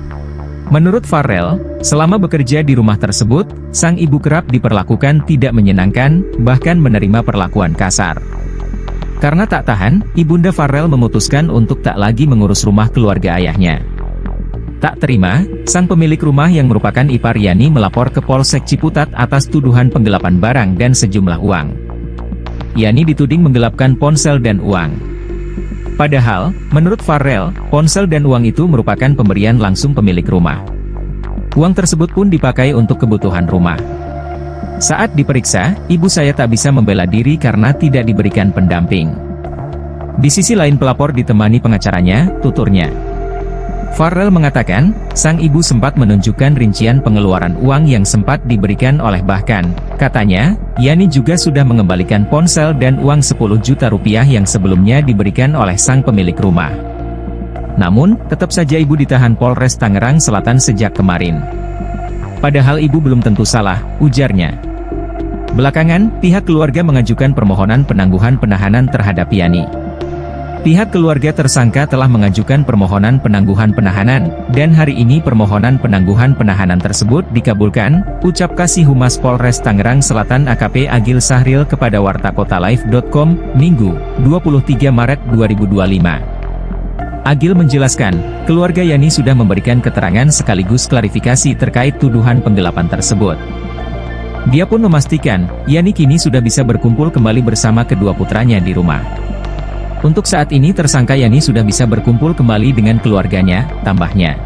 [SPEAKER 1] Menurut Farel, selama bekerja di rumah tersebut, sang ibu kerap diperlakukan tidak menyenangkan, bahkan menerima perlakuan kasar. Karena tak tahan, ibunda Farel memutuskan untuk tak lagi mengurus rumah keluarga ayahnya. Tak terima, sang pemilik rumah yang merupakan ipar Yani melapor ke Polsek Ciputat atas tuduhan penggelapan barang dan sejumlah uang. Yani dituding menggelapkan ponsel dan uang. Padahal, menurut Farel, ponsel dan uang itu merupakan pemberian langsung pemilik rumah. Uang tersebut pun dipakai untuk kebutuhan rumah. Saat diperiksa, ibu saya tak bisa membela diri karena tidak diberikan pendamping. Di sisi lain pelapor ditemani pengacaranya, tuturnya. Farel mengatakan, sang ibu sempat menunjukkan rincian pengeluaran uang yang sempat diberikan oleh bahkan, katanya, Yani juga sudah mengembalikan ponsel dan uang 10 juta rupiah yang sebelumnya diberikan oleh sang pemilik rumah. Namun, tetap saja ibu ditahan Polres Tangerang Selatan sejak kemarin. Padahal ibu belum tentu salah, ujarnya. Belakangan, pihak keluarga mengajukan permohonan penangguhan penahanan terhadap Yani. Pihak keluarga tersangka telah mengajukan permohonan penangguhan penahanan, dan hari ini permohonan penangguhan penahanan tersebut dikabulkan, ucap Kasih Humas Polres Tangerang Selatan AKP Agil Sahril kepada wartakotalive.com, Minggu, 23 Maret 2025. Agil menjelaskan, keluarga Yani sudah memberikan keterangan sekaligus klarifikasi terkait tuduhan penggelapan tersebut. Dia pun memastikan, Yani kini sudah bisa berkumpul kembali bersama kedua putranya di rumah. Untuk saat ini tersangka Yani sudah bisa berkumpul kembali dengan keluarganya, tambahnya.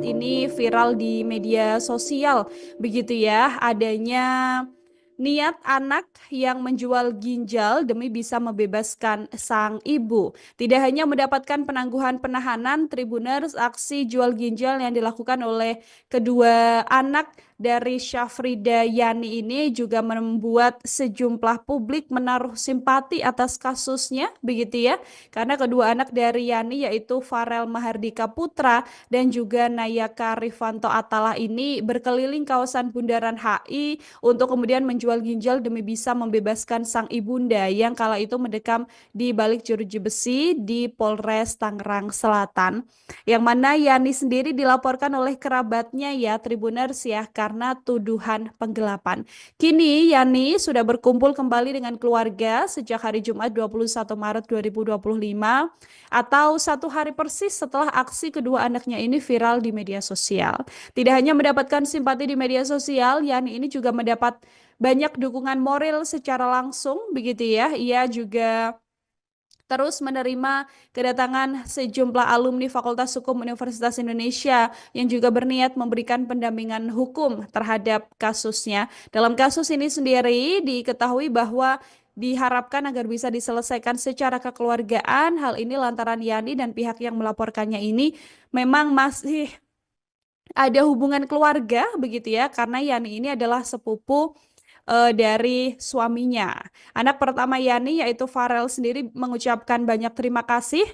[SPEAKER 2] Ini viral di media sosial, begitu ya, adanya niat anak yang menjual ginjal demi bisa membebaskan sang ibu. Tidak hanya mendapatkan penangguhan penahanan, Tribuners, aksi jual ginjal yang dilakukan oleh kedua anak dari Syafrida Yani ini juga membuat sejumlah publik menaruh simpati atas kasusnya, begitu ya. Karena kedua anak dari Yani yaitu Farel Mahardika Putra dan juga Nayaka Rifano Attalah ini berkeliling kawasan Bundaran HI untuk kemudian menjual ginjal demi bisa membebaskan sang ibunda yang kala itu mendekam di balik jeruji besi di Polres Tangerang Selatan. Yang mana Yani sendiri dilaporkan oleh kerabatnya ya, Tribuners ya, karena tuduhan penggelapan. Kini Yani sudah berkumpul kembali dengan keluarga sejak hari Jumat 21 Maret 2025 atau 1 hari persis setelah aksi kedua anaknya ini viral di media sosial. Tidak hanya mendapatkan simpati di media sosial, Yani ini juga mendapat banyak dukungan moral secara langsung begitu ya. Ia juga terus menerima kedatangan sejumlah alumni Fakultas Hukum Universitas Indonesia yang juga berniat memberikan pendampingan hukum terhadap kasusnya. Dalam kasus ini sendiri diketahui bahwa diharapkan agar bisa diselesaikan secara kekeluargaan. Hal ini lantaran Yani dan pihak yang melaporkannya ini memang masih ada hubungan keluarga begitu ya, karena Yani ini adalah sepupu dari suaminya. Anak pertama Yani yaitu Farel sendiri mengucapkan banyak terima kasih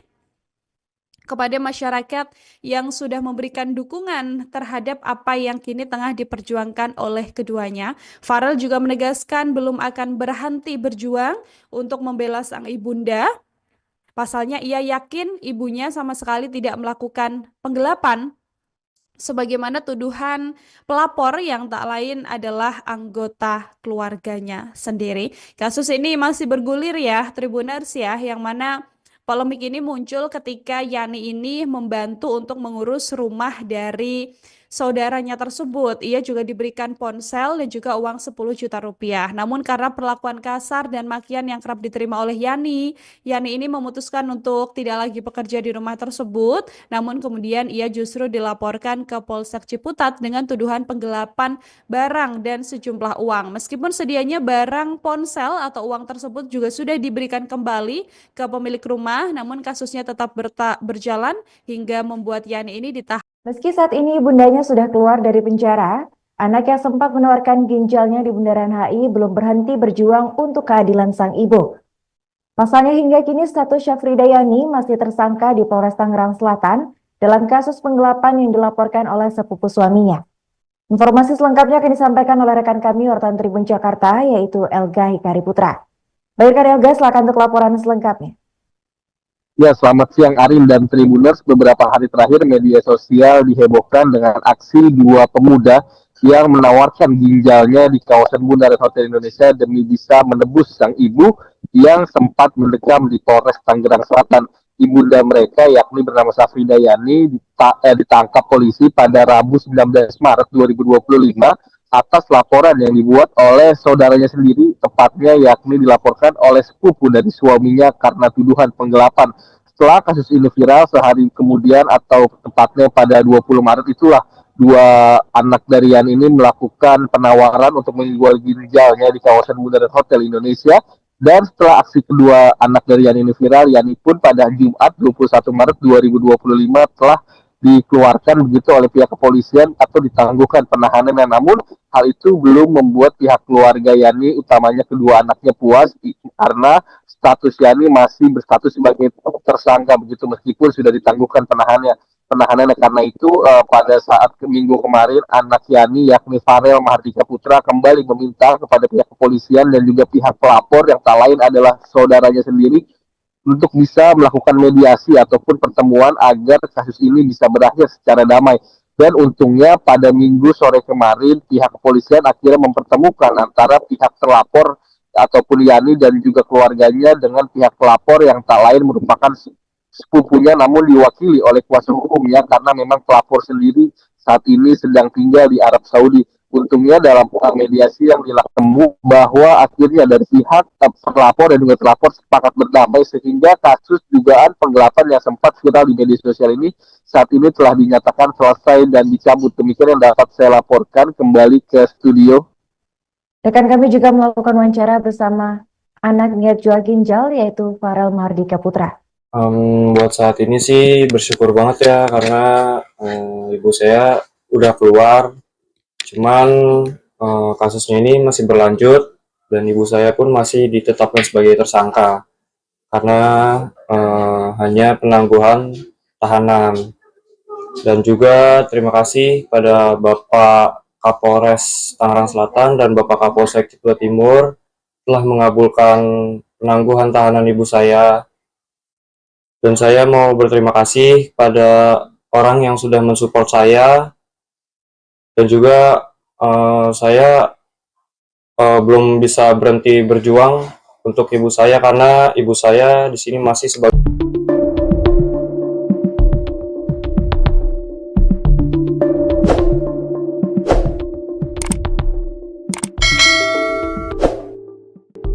[SPEAKER 2] kepada masyarakat yang sudah memberikan dukungan terhadap apa yang kini tengah diperjuangkan oleh keduanya. Farel juga menegaskan belum akan berhenti berjuang untuk membela sang ibunda. Pasalnya ia yakin ibunya sama sekali tidak melakukan penggelapan sebagaimana tuduhan pelapor yang tak lain adalah anggota keluarganya sendiri. Kasus ini masih bergulir ya, Tribuners ya, yang mana polemik ini muncul ketika Yani ini membantu untuk mengurus rumah dari saudaranya tersebut. Ia juga diberikan ponsel dan juga uang 10 juta rupiah. Namun karena perlakuan kasar dan makian yang kerap diterima oleh Yani, Yani ini memutuskan untuk tidak lagi bekerja di rumah tersebut. Namun kemudian ia justru dilaporkan ke Polsek Ciputat dengan tuduhan penggelapan barang dan sejumlah uang. Meskipun sedianya barang ponsel atau uang tersebut juga sudah diberikan kembali ke pemilik rumah, namun kasusnya tetap berjalan hingga membuat Yani ini ditahan.
[SPEAKER 3] Meski saat ini bundanya sudah keluar dari penjara, anak yang sempat menawarkan ginjalnya di Bundaran HI belum berhenti berjuang untuk keadilan sang ibu. Pasalnya hingga kini status Syafrida Yani masih tersangka di Polres Tangerang Selatan dalam kasus penggelapan yang dilaporkan oleh sepupu suaminya. Informasi selengkapnya akan disampaikan oleh rekan kami wartawan Tribun Jakarta, yaitu Elga Hikari Putra. Baik, Elga, silakan untuk laporan selengkapnya.
[SPEAKER 4] Ya, selamat siang Arin dan Tribuners. Beberapa hari terakhir media sosial dihebohkan dengan aksi dua pemuda yang menawarkan ginjalnya di kawasan Bundaran Hotel Indonesia demi bisa menebus sang ibu yang sempat mendekam di Polres Tangerang Selatan. Ibunda mereka yakni bernama Syafrida Yani ditangkap polisi pada Rabu 19 Maret 2025 atas laporan yang dibuat oleh saudaranya sendiri, tepatnya yakni dilaporkan oleh sepupu dari suaminya karena tuduhan penggelapan. Setelah kasus ini viral sehari kemudian atau tepatnya pada 20 Maret itulah dua anak dari Yani ini melakukan penawaran untuk menjual ginjalnya di kawasan Bundaran Hotel Indonesia. Dan setelah aksi kedua anak dari Yani ini viral, Yani pun pada Jumat 21 Maret 2025 telah dikeluarkan begitu oleh pihak kepolisian atau ditangguhkan penahanannya. Namun hal itu belum membuat pihak keluarga Yani, utamanya kedua anaknya, puas karena status Yani masih berstatus sebagai tersangka begitu meskipun sudah ditangguhkan penahanannya. Karena itu pada saat minggu kemarin anak Yani yakni Farel Mahardika Putra kembali meminta kepada pihak kepolisian dan juga pihak pelapor yang tak lain adalah saudaranya sendiri untuk bisa melakukan mediasi ataupun pertemuan agar kasus ini bisa berakhir secara damai. Dan untungnya pada minggu sore kemarin pihak kepolisian akhirnya mempertemukan antara pihak terlapor ataupun Yani dan juga keluarganya dengan pihak pelapor yang tak lain merupakan sepupunya namun diwakili oleh kuasa hukumnya karena memang pelapor sendiri saat ini sedang tinggal di Arab Saudi. Untungnya dalam mediasi yang dilakukan bahwa akhirnya dari pihak pelapor dan juga terlapor sepakat berdamai sehingga kasus dugaan penggelapan yang sempat viral di media sosial ini saat ini telah dinyatakan selesai dan dicabut. Demikian yang dapat saya laporkan. Kembali ke studio.
[SPEAKER 3] Rekan kami juga melakukan wawancara bersama anak niat jual ginjal, yaitu Farel Mahardika Putra.
[SPEAKER 5] Buat saat ini sih bersyukur banget ya karena ibu saya udah keluar. Cuman kasusnya ini masih berlanjut dan ibu saya pun masih ditetapkan sebagai tersangka karena hanya penangguhan tahanan. Dan juga terima kasih pada Bapak Kapolres Tangerang Selatan dan Bapak Kapolsek Ciputat Timur telah mengabulkan penangguhan tahanan ibu saya. Dan saya mau berterima kasih pada orang yang sudah mensupport saya dan juga Saya belum bisa berhenti berjuang untuk ibu saya karena ibu saya di sini masih sebagai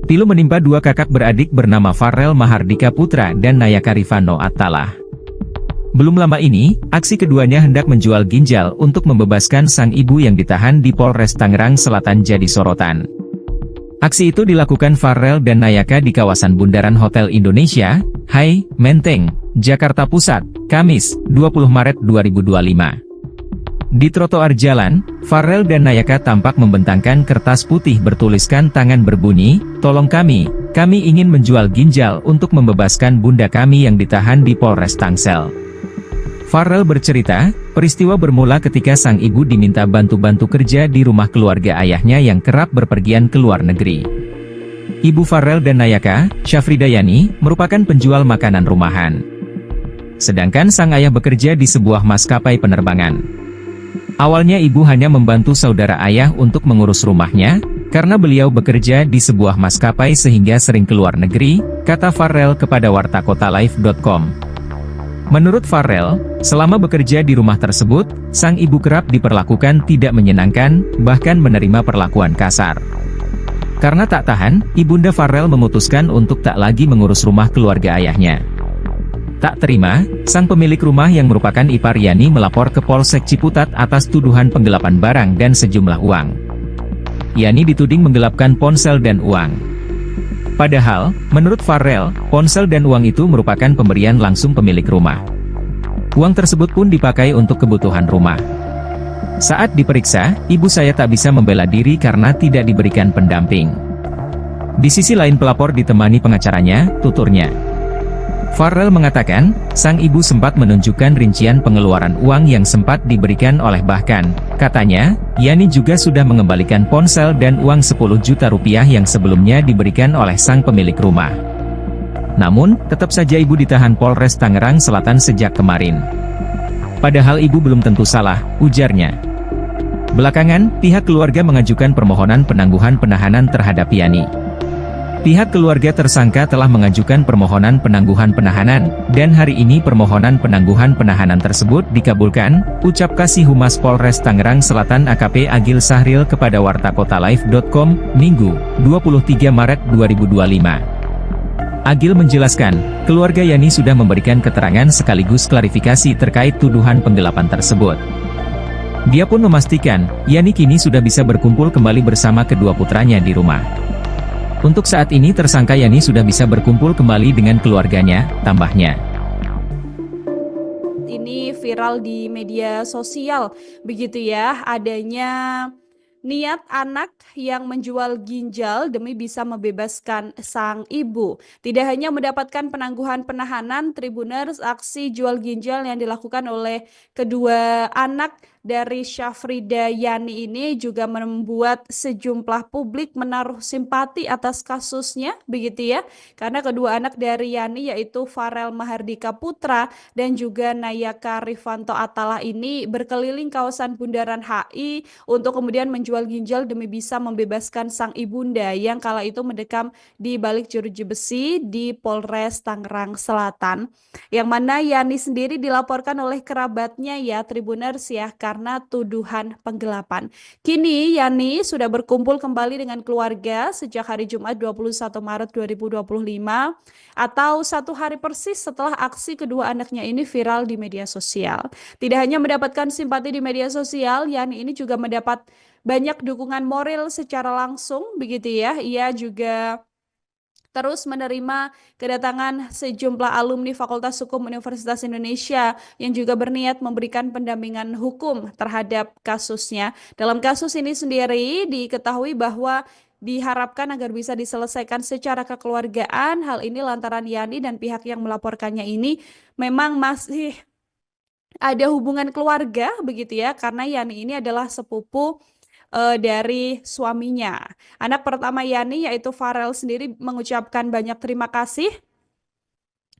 [SPEAKER 1] Pilu menimpa dua kakak beradik bernama Farel Mahardika Putra dan Nayaka Rifano Attalah. Belum lama ini, aksi keduanya hendak menjual ginjal untuk membebaskan sang ibu yang ditahan di Polres Tangerang Selatan jadi sorotan. Aksi itu dilakukan Farel dan Nayaka di kawasan Bundaran Hotel Indonesia, Hai, Menteng, Jakarta Pusat, Kamis, 20 Maret 2025. Di trotoar jalan, Farel dan Nayaka tampak membentangkan kertas putih bertuliskan tangan berbunyi, "Tolong kami ingin menjual ginjal untuk membebaskan bunda kami yang ditahan di Polres Tangsel." Farel bercerita, peristiwa bermula ketika sang ibu diminta bantu-bantu kerja di rumah keluarga ayahnya yang kerap berpergian ke luar negeri. Ibu Farel dan Nayaka, Syafridayani, merupakan penjual makanan rumahan. Sedangkan sang ayah bekerja di sebuah maskapai penerbangan. Awalnya ibu hanya membantu saudara ayah untuk mengurus rumahnya, karena beliau bekerja di sebuah maskapai sehingga sering keluar negeri, kata Farel kepada wartakotalive.com. Menurut Farel, selama bekerja di rumah tersebut, sang ibu kerap diperlakukan tidak menyenangkan, bahkan menerima perlakuan kasar. Karena tak tahan, ibunda Farel memutuskan untuk tak lagi mengurus rumah keluarga ayahnya. Tak terima, sang pemilik rumah yang merupakan ipar Yani melapor ke Polsek Ciputat atas tuduhan penggelapan barang dan sejumlah uang. Yani dituding menggelapkan ponsel dan uang. Padahal, menurut Farel, ponsel dan uang itu merupakan pemberian langsung pemilik rumah. Uang tersebut pun dipakai untuk kebutuhan rumah. Saat diperiksa, ibu saya tak bisa membela diri karena tidak diberikan pendamping. Di sisi lain pelapor ditemani pengacaranya, tuturnya. Farel mengatakan, sang ibu sempat menunjukkan rincian pengeluaran uang yang sempat diberikan oleh bahkan, katanya, Yani juga sudah mengembalikan ponsel dan uang 10 juta rupiah yang sebelumnya diberikan oleh sang pemilik rumah. Namun, tetap saja ibu ditahan Polres Tangerang Selatan sejak kemarin. Padahal ibu belum tentu salah, ujarnya. Belakangan, pihak keluarga mengajukan permohonan penangguhan penahanan terhadap Yani. Pihak keluarga tersangka telah mengajukan permohonan penangguhan penahanan, dan hari ini permohonan penangguhan penahanan tersebut dikabulkan, ucap Kasih Humas Polres Tangerang Selatan AKP Agil Sahril kepada wartakotalive.com, Minggu, 23 Maret 2025. Agil menjelaskan, keluarga Yani sudah memberikan keterangan sekaligus klarifikasi terkait tuduhan penggelapan tersebut. Dia pun memastikan, Yani kini sudah bisa berkumpul kembali bersama kedua putranya di rumah. Untuk saat ini tersangka Yani sudah bisa berkumpul kembali dengan keluarganya, tambahnya.
[SPEAKER 2] Ini viral di media sosial, begitu ya, adanya niat anak yang menjual ginjal demi bisa membebaskan sang ibu. Tidak hanya mendapatkan penangguhan penahanan, Tribuners, aksi jual ginjal yang dilakukan oleh kedua anak dari Syafridayani ini juga membuat sejumlah publik menaruh simpati atas kasusnya, begitu ya. Karena kedua anak dari Yani yaitu Farel Mahardika Putra dan juga Nayaka Rifanto Attalah ini berkeliling kawasan Bundaran HI untuk kemudian menjual ginjal demi bisa membebaskan sang ibunda yang kala itu mendekam di balik jeruji besi di Polres Tangerang Selatan. Yang mana Yani sendiri dilaporkan oleh kerabatnya ya, Tribuners ya, karena tuduhan penggelapan. Kini Yani sudah berkumpul kembali dengan keluarga sejak hari Jumat 21 Maret 2025 atau 1 hari persis setelah aksi kedua anaknya ini viral di media sosial. Tidak hanya mendapatkan simpati di media sosial, Yani ini juga mendapat banyak dukungan moral secara langsung, begitu ya. Ia juga terus menerima kedatangan sejumlah alumni Fakultas Hukum Universitas Indonesia yang juga berniat memberikan pendampingan hukum terhadap kasusnya. Dalam kasus ini sendiri diketahui bahwa diharapkan agar bisa diselesaikan secara kekeluargaan. Hal ini lantaran Yani dan pihak yang melaporkannya ini memang masih ada hubungan keluarga, begitu ya, karena Yani ini adalah sepupu dari suaminya. Anak pertama Yani yaitu Farel sendiri mengucapkan banyak terima kasih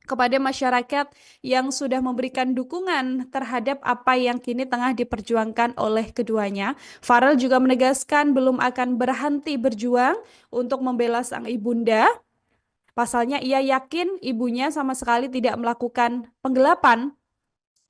[SPEAKER 2] kepada masyarakat yang sudah memberikan dukungan terhadap apa yang kini tengah diperjuangkan oleh keduanya. Farel juga menegaskan belum akan berhenti berjuang untuk membela sang ibunda. Pasalnya ia yakin ibunya sama sekali tidak melakukan penggelapan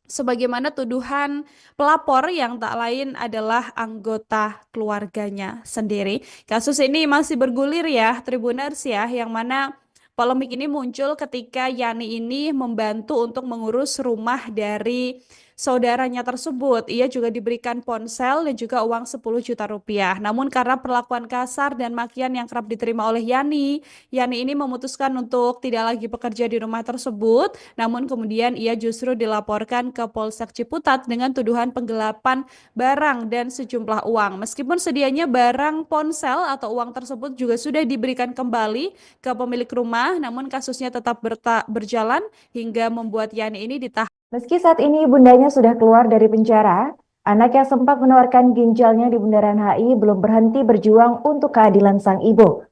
[SPEAKER 2] sebagaimana tuduhan pelapor yang tak lain adalah anggota keluarganya sendiri. Kasus ini masih bergulir ya, Tribuners ya, yang mana polemik ini muncul ketika Yani ini membantu untuk mengurus rumah dari saudaranya tersebut. Ia juga diberikan ponsel dan juga uang 10 juta rupiah. Namun karena perlakuan kasar dan makian yang kerap diterima oleh Yani ini memutuskan untuk tidak lagi bekerja di rumah tersebut. Namun kemudian ia justru dilaporkan ke Polsek Ciputat dengan tuduhan penggelapan barang dan sejumlah uang. Meskipun sedianya barang ponsel atau uang tersebut juga sudah diberikan kembali ke pemilik rumah, namun kasusnya tetap berjalan hingga membuat Yani ini ditahan.
[SPEAKER 3] Meski saat ini bundanya sudah keluar dari penjara, anak yang sempat menawarkan ginjalnya di Bundaran HI belum berhenti berjuang untuk keadilan sang ibu.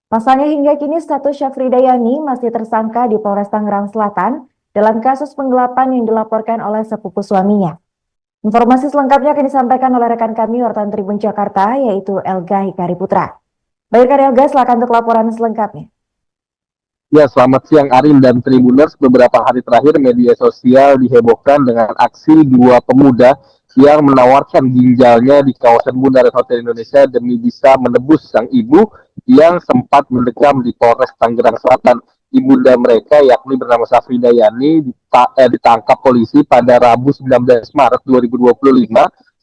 [SPEAKER 3] Pasalnya hingga kini status Syafrida Yani masih tersangka di Polres Tangerang Selatan dalam kasus penggelapan yang dilaporkan oleh sepupu suaminya. Informasi selengkapnya akan disampaikan oleh rekan kami wartawan Tribun Jakarta, yaitu Elga Hikari Putra. Baik Elga, silakan untuk laporan selengkapnya.
[SPEAKER 4] Ya, selamat siang Arin dan Tribuners. Beberapa hari terakhir media sosial dihebohkan dengan aksi dua pemuda yang menawarkan ginjalnya di kawasan Bundaran Hotel Indonesia demi bisa menebus sang ibu yang sempat mendekam di Polres Tangerang Selatan. Ibunda mereka yakni bernama Syafrida Yani ditangkap polisi pada Rabu 19 Maret 2025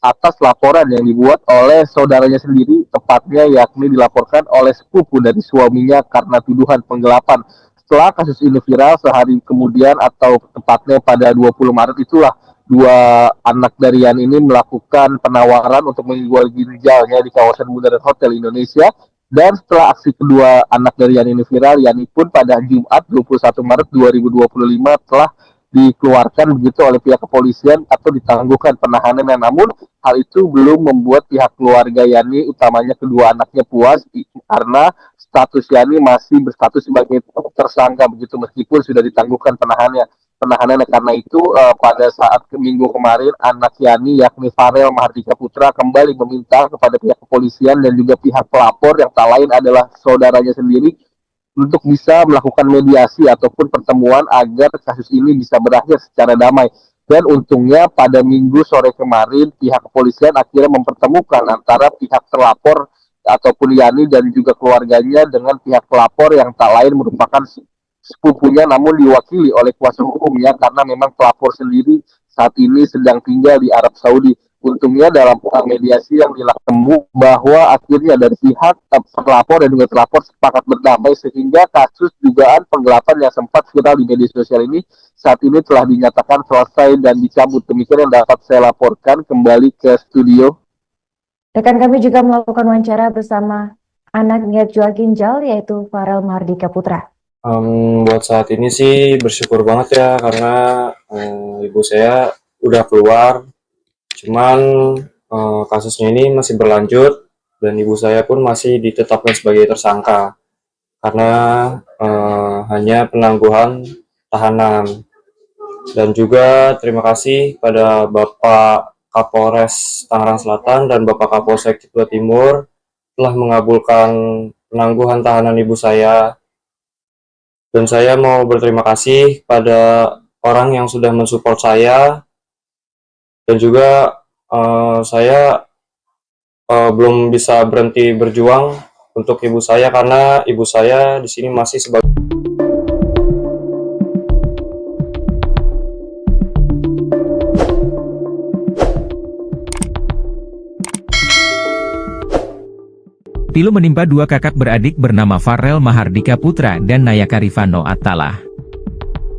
[SPEAKER 4] atas laporan yang dibuat oleh saudaranya sendiri, tepatnya yakni dilaporkan oleh sepupu dari suaminya karena tuduhan penggelapan. Setelah kasus ini viral sehari kemudian atau tepatnya pada 20 Maret itulah dua anak dari Yani ini melakukan penawaran untuk menjual ginjalnya di kawasan Bundaran Hotel Indonesia. Dan setelah aksi kedua anak dari Yani ini viral, Yani pun pada Jumat 21 Maret 2025 telah dikeluarkan begitu oleh pihak kepolisian atau ditangguhkan penahanannya. Namun hal itu belum membuat pihak keluarga Yani, utamanya kedua anaknya, puas karena status Yani masih berstatus sebagai tersangka begitu meskipun sudah ditangguhkan penahanannya. Karena itu pada saat minggu kemarin anak Yani yakni Farel Mahardika Putra kembali meminta kepada pihak kepolisian dan juga pihak pelapor yang tak lain adalah saudaranya sendiri untuk bisa melakukan mediasi ataupun pertemuan agar kasus ini bisa berakhir secara damai. Dan untungnya pada minggu sore kemarin pihak kepolisian akhirnya mempertemukan antara pihak terlapor ataupun Yani dan juga keluarganya dengan pihak pelapor yang tak lain merupakan sepupunya namun diwakili oleh kuasa hukumnya karena memang pelapor sendiri saat ini sedang tinggal di Arab Saudi. Untungnya dalam mediasi yang dilakukan bahwa akhirnya dari pihak pelapor dan juga terlapor sepakat berdamai sehingga kasus dugaan penggelapan yang sempat viral di media sosial ini saat ini telah dinyatakan selesai dan dicabut. Demikian yang dapat saya laporkan. Kembali ke studio.
[SPEAKER 3] Rekan kami juga melakukan wawancara bersama anak niat jual ginjal yaitu Farel Mahardika Putra.
[SPEAKER 5] Buat saat ini sih bersyukur banget ya karena ibu saya udah keluar. Cuman kasusnya ini masih berlanjut dan ibu saya pun masih ditetapkan sebagai tersangka karena hanya penangguhan tahanan. Dan juga terima kasih pada Bapak Kapolres Tangerang Selatan dan Bapak Kapolsek Ciputat Timur telah mengabulkan penangguhan tahanan ibu saya. Dan saya mau berterima kasih pada orang yang sudah mensupport saya. Dan juga saya belum bisa berhenti berjuang untuk ibu saya karena ibu saya di sini masih sebagai
[SPEAKER 1] Pilu menimpa dua kakak beradik bernama Farel Mahardika Putra dan Nayaka Rifano Attalah.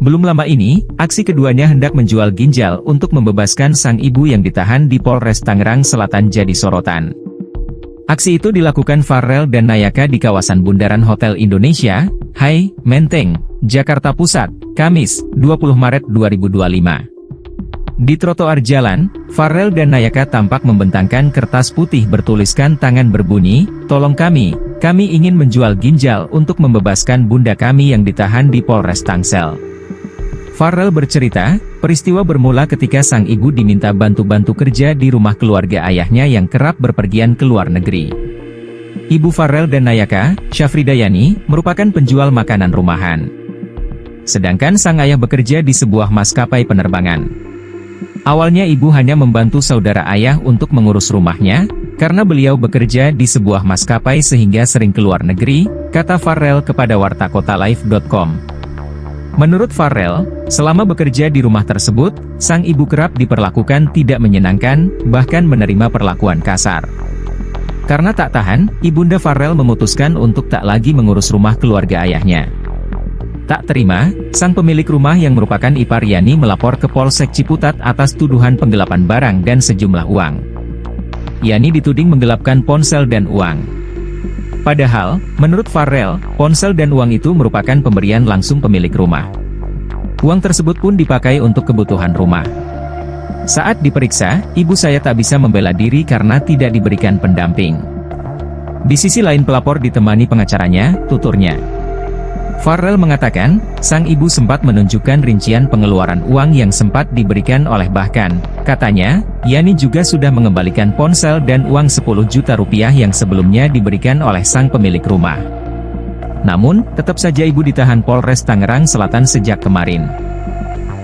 [SPEAKER 1] Belum lama ini, aksi keduanya hendak menjual ginjal untuk membebaskan sang ibu yang ditahan di Polres Tangerang Selatan jadi sorotan. Aksi itu dilakukan Farel dan Nayaka di kawasan Bundaran Hotel Indonesia, HI, Menteng, Jakarta Pusat, Kamis, 20 Maret 2025. Di trotoar jalan, Farel dan Nayaka tampak membentangkan kertas putih bertuliskan tangan berbunyi, "Tolong kami ingin menjual ginjal untuk membebaskan bunda kami yang ditahan di Polres Tangsel." Farel bercerita, peristiwa bermula ketika sang ibu diminta bantu-bantu kerja di rumah keluarga ayahnya yang kerap berpergian ke luar negeri. Ibu Farel dan Nayaka, Syafrida Yani, merupakan penjual makanan rumahan. Sedangkan sang ayah bekerja di sebuah maskapai penerbangan. Awalnya ibu hanya membantu saudara ayah untuk mengurus rumahnya, karena beliau bekerja di sebuah maskapai sehingga sering keluar negeri, kata Farel kepada wartakotalive.com. Menurut Farel, selama bekerja di rumah tersebut, sang ibu kerap diperlakukan tidak menyenangkan, bahkan menerima perlakuan kasar. Karena tak tahan, ibunda Farel memutuskan untuk tak lagi mengurus rumah keluarga ayahnya. Tak terima, sang pemilik rumah yang merupakan ipar Yani melapor ke Polsek Ciputat atas tuduhan penggelapan barang dan sejumlah uang. Yani dituding menggelapkan ponsel dan uang. Padahal, menurut Farel, ponsel dan uang itu merupakan pemberian langsung pemilik rumah. Uang tersebut pun dipakai untuk kebutuhan rumah. Saat diperiksa, ibu saya tak bisa membela diri karena tidak diberikan pendamping. Di sisi lain pelapor ditemani pengacaranya, tuturnya. Farel mengatakan, sang ibu sempat menunjukkan rincian pengeluaran uang yang sempat diberikan oleh bahkan, katanya, Yani juga sudah mengembalikan ponsel dan uang 10 juta rupiah yang sebelumnya diberikan oleh sang pemilik rumah. Namun, tetap saja ibu ditahan Polres Tangerang Selatan sejak kemarin.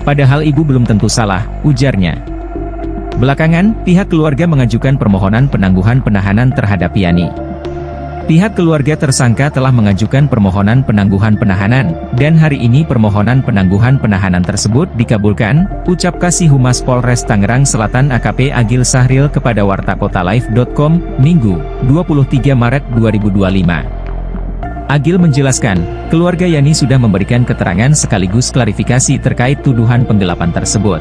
[SPEAKER 1] Padahal ibu belum tentu salah, ujarnya. Belakangan, pihak keluarga mengajukan permohonan penangguhan penahanan terhadap Yani. Pihak keluarga tersangka telah mengajukan permohonan penangguhan penahanan, dan hari ini permohonan penangguhan penahanan tersebut dikabulkan, ucap Kasih Humas Polres Tangerang Selatan AKP Agil Sahril kepada wartakotalive.com, Minggu, 23 Maret 2025. Agil menjelaskan, keluarga Yani sudah memberikan keterangan sekaligus klarifikasi terkait tuduhan penggelapan tersebut.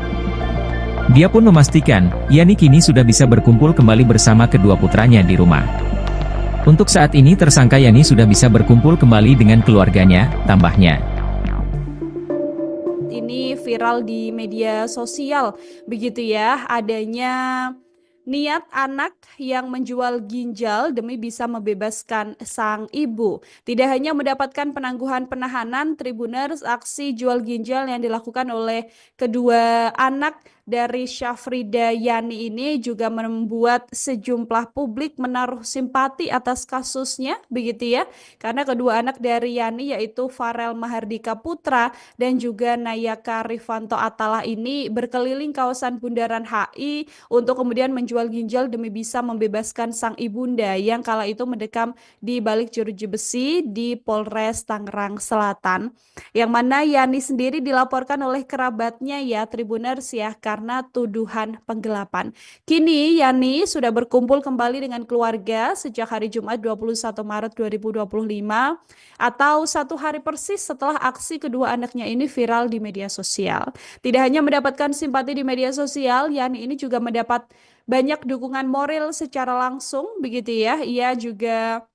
[SPEAKER 1] Dia pun memastikan, Yani kini sudah bisa berkumpul kembali bersama kedua putranya di rumah. Untuk saat ini tersangka Yani sudah bisa berkumpul kembali dengan keluarganya, tambahnya.
[SPEAKER 2] Ini viral di media sosial, begitu ya, adanya niat anak yang menjual ginjal demi bisa membebaskan sang ibu. Tidak hanya mendapatkan penangguhan penahanan, Tribuners, aksi jual ginjal yang dilakukan oleh kedua anak dari Syafrida Yani ini juga membuat sejumlah publik menaruh simpati atas kasusnya, begitu ya. Karena kedua anak dari Yani yaitu Farel Mahardika Putra dan juga Nayaka Rifanto Atala ini berkeliling kawasan Bundaran HI untuk kemudian menjual ginjal demi bisa membebaskan sang ibunda yang kala itu mendekam di balik jeruji besi di Polres Tangerang Selatan. Yang mana Yani sendiri dilaporkan oleh kerabatnya ya, Tribuners ya, karena tuduhan penggelapan. Kini Yani sudah berkumpul kembali dengan keluarga sejak hari Jumat 21 Maret 2025 atau 1 hari persis setelah aksi kedua anaknya ini viral di media sosial. Tidak hanya mendapatkan simpati di media sosial, Yani ini juga mendapat banyak dukungan moral secara langsung, begitu ya. Ia juga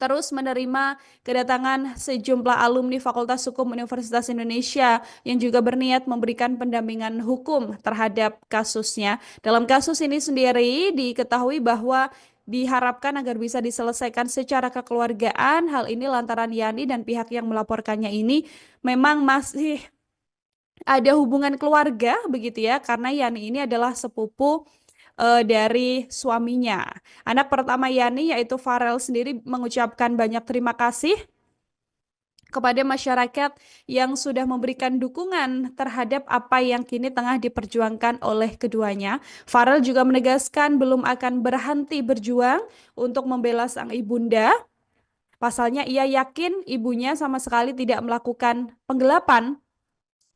[SPEAKER 2] terus menerima kedatangan sejumlah alumni Fakultas Hukum Universitas Indonesia yang juga berniat memberikan pendampingan hukum terhadap kasusnya. Dalam kasus ini sendiri diketahui bahwa diharapkan agar bisa diselesaikan secara kekeluargaan. Hal ini lantaran Yani dan pihak yang melaporkannya ini memang masih ada hubungan keluarga, begitu ya, karena Yani ini adalah sepupu dari suaminya. Anak pertama Yani yaitu Farel sendiri mengucapkan banyak terima kasih kepada masyarakat yang sudah memberikan dukungan terhadap apa yang kini tengah diperjuangkan oleh keduanya. Farel juga menegaskan belum akan berhenti berjuang untuk membela sang ibunda. Pasalnya ia yakin ibunya sama sekali tidak melakukan penggelapan,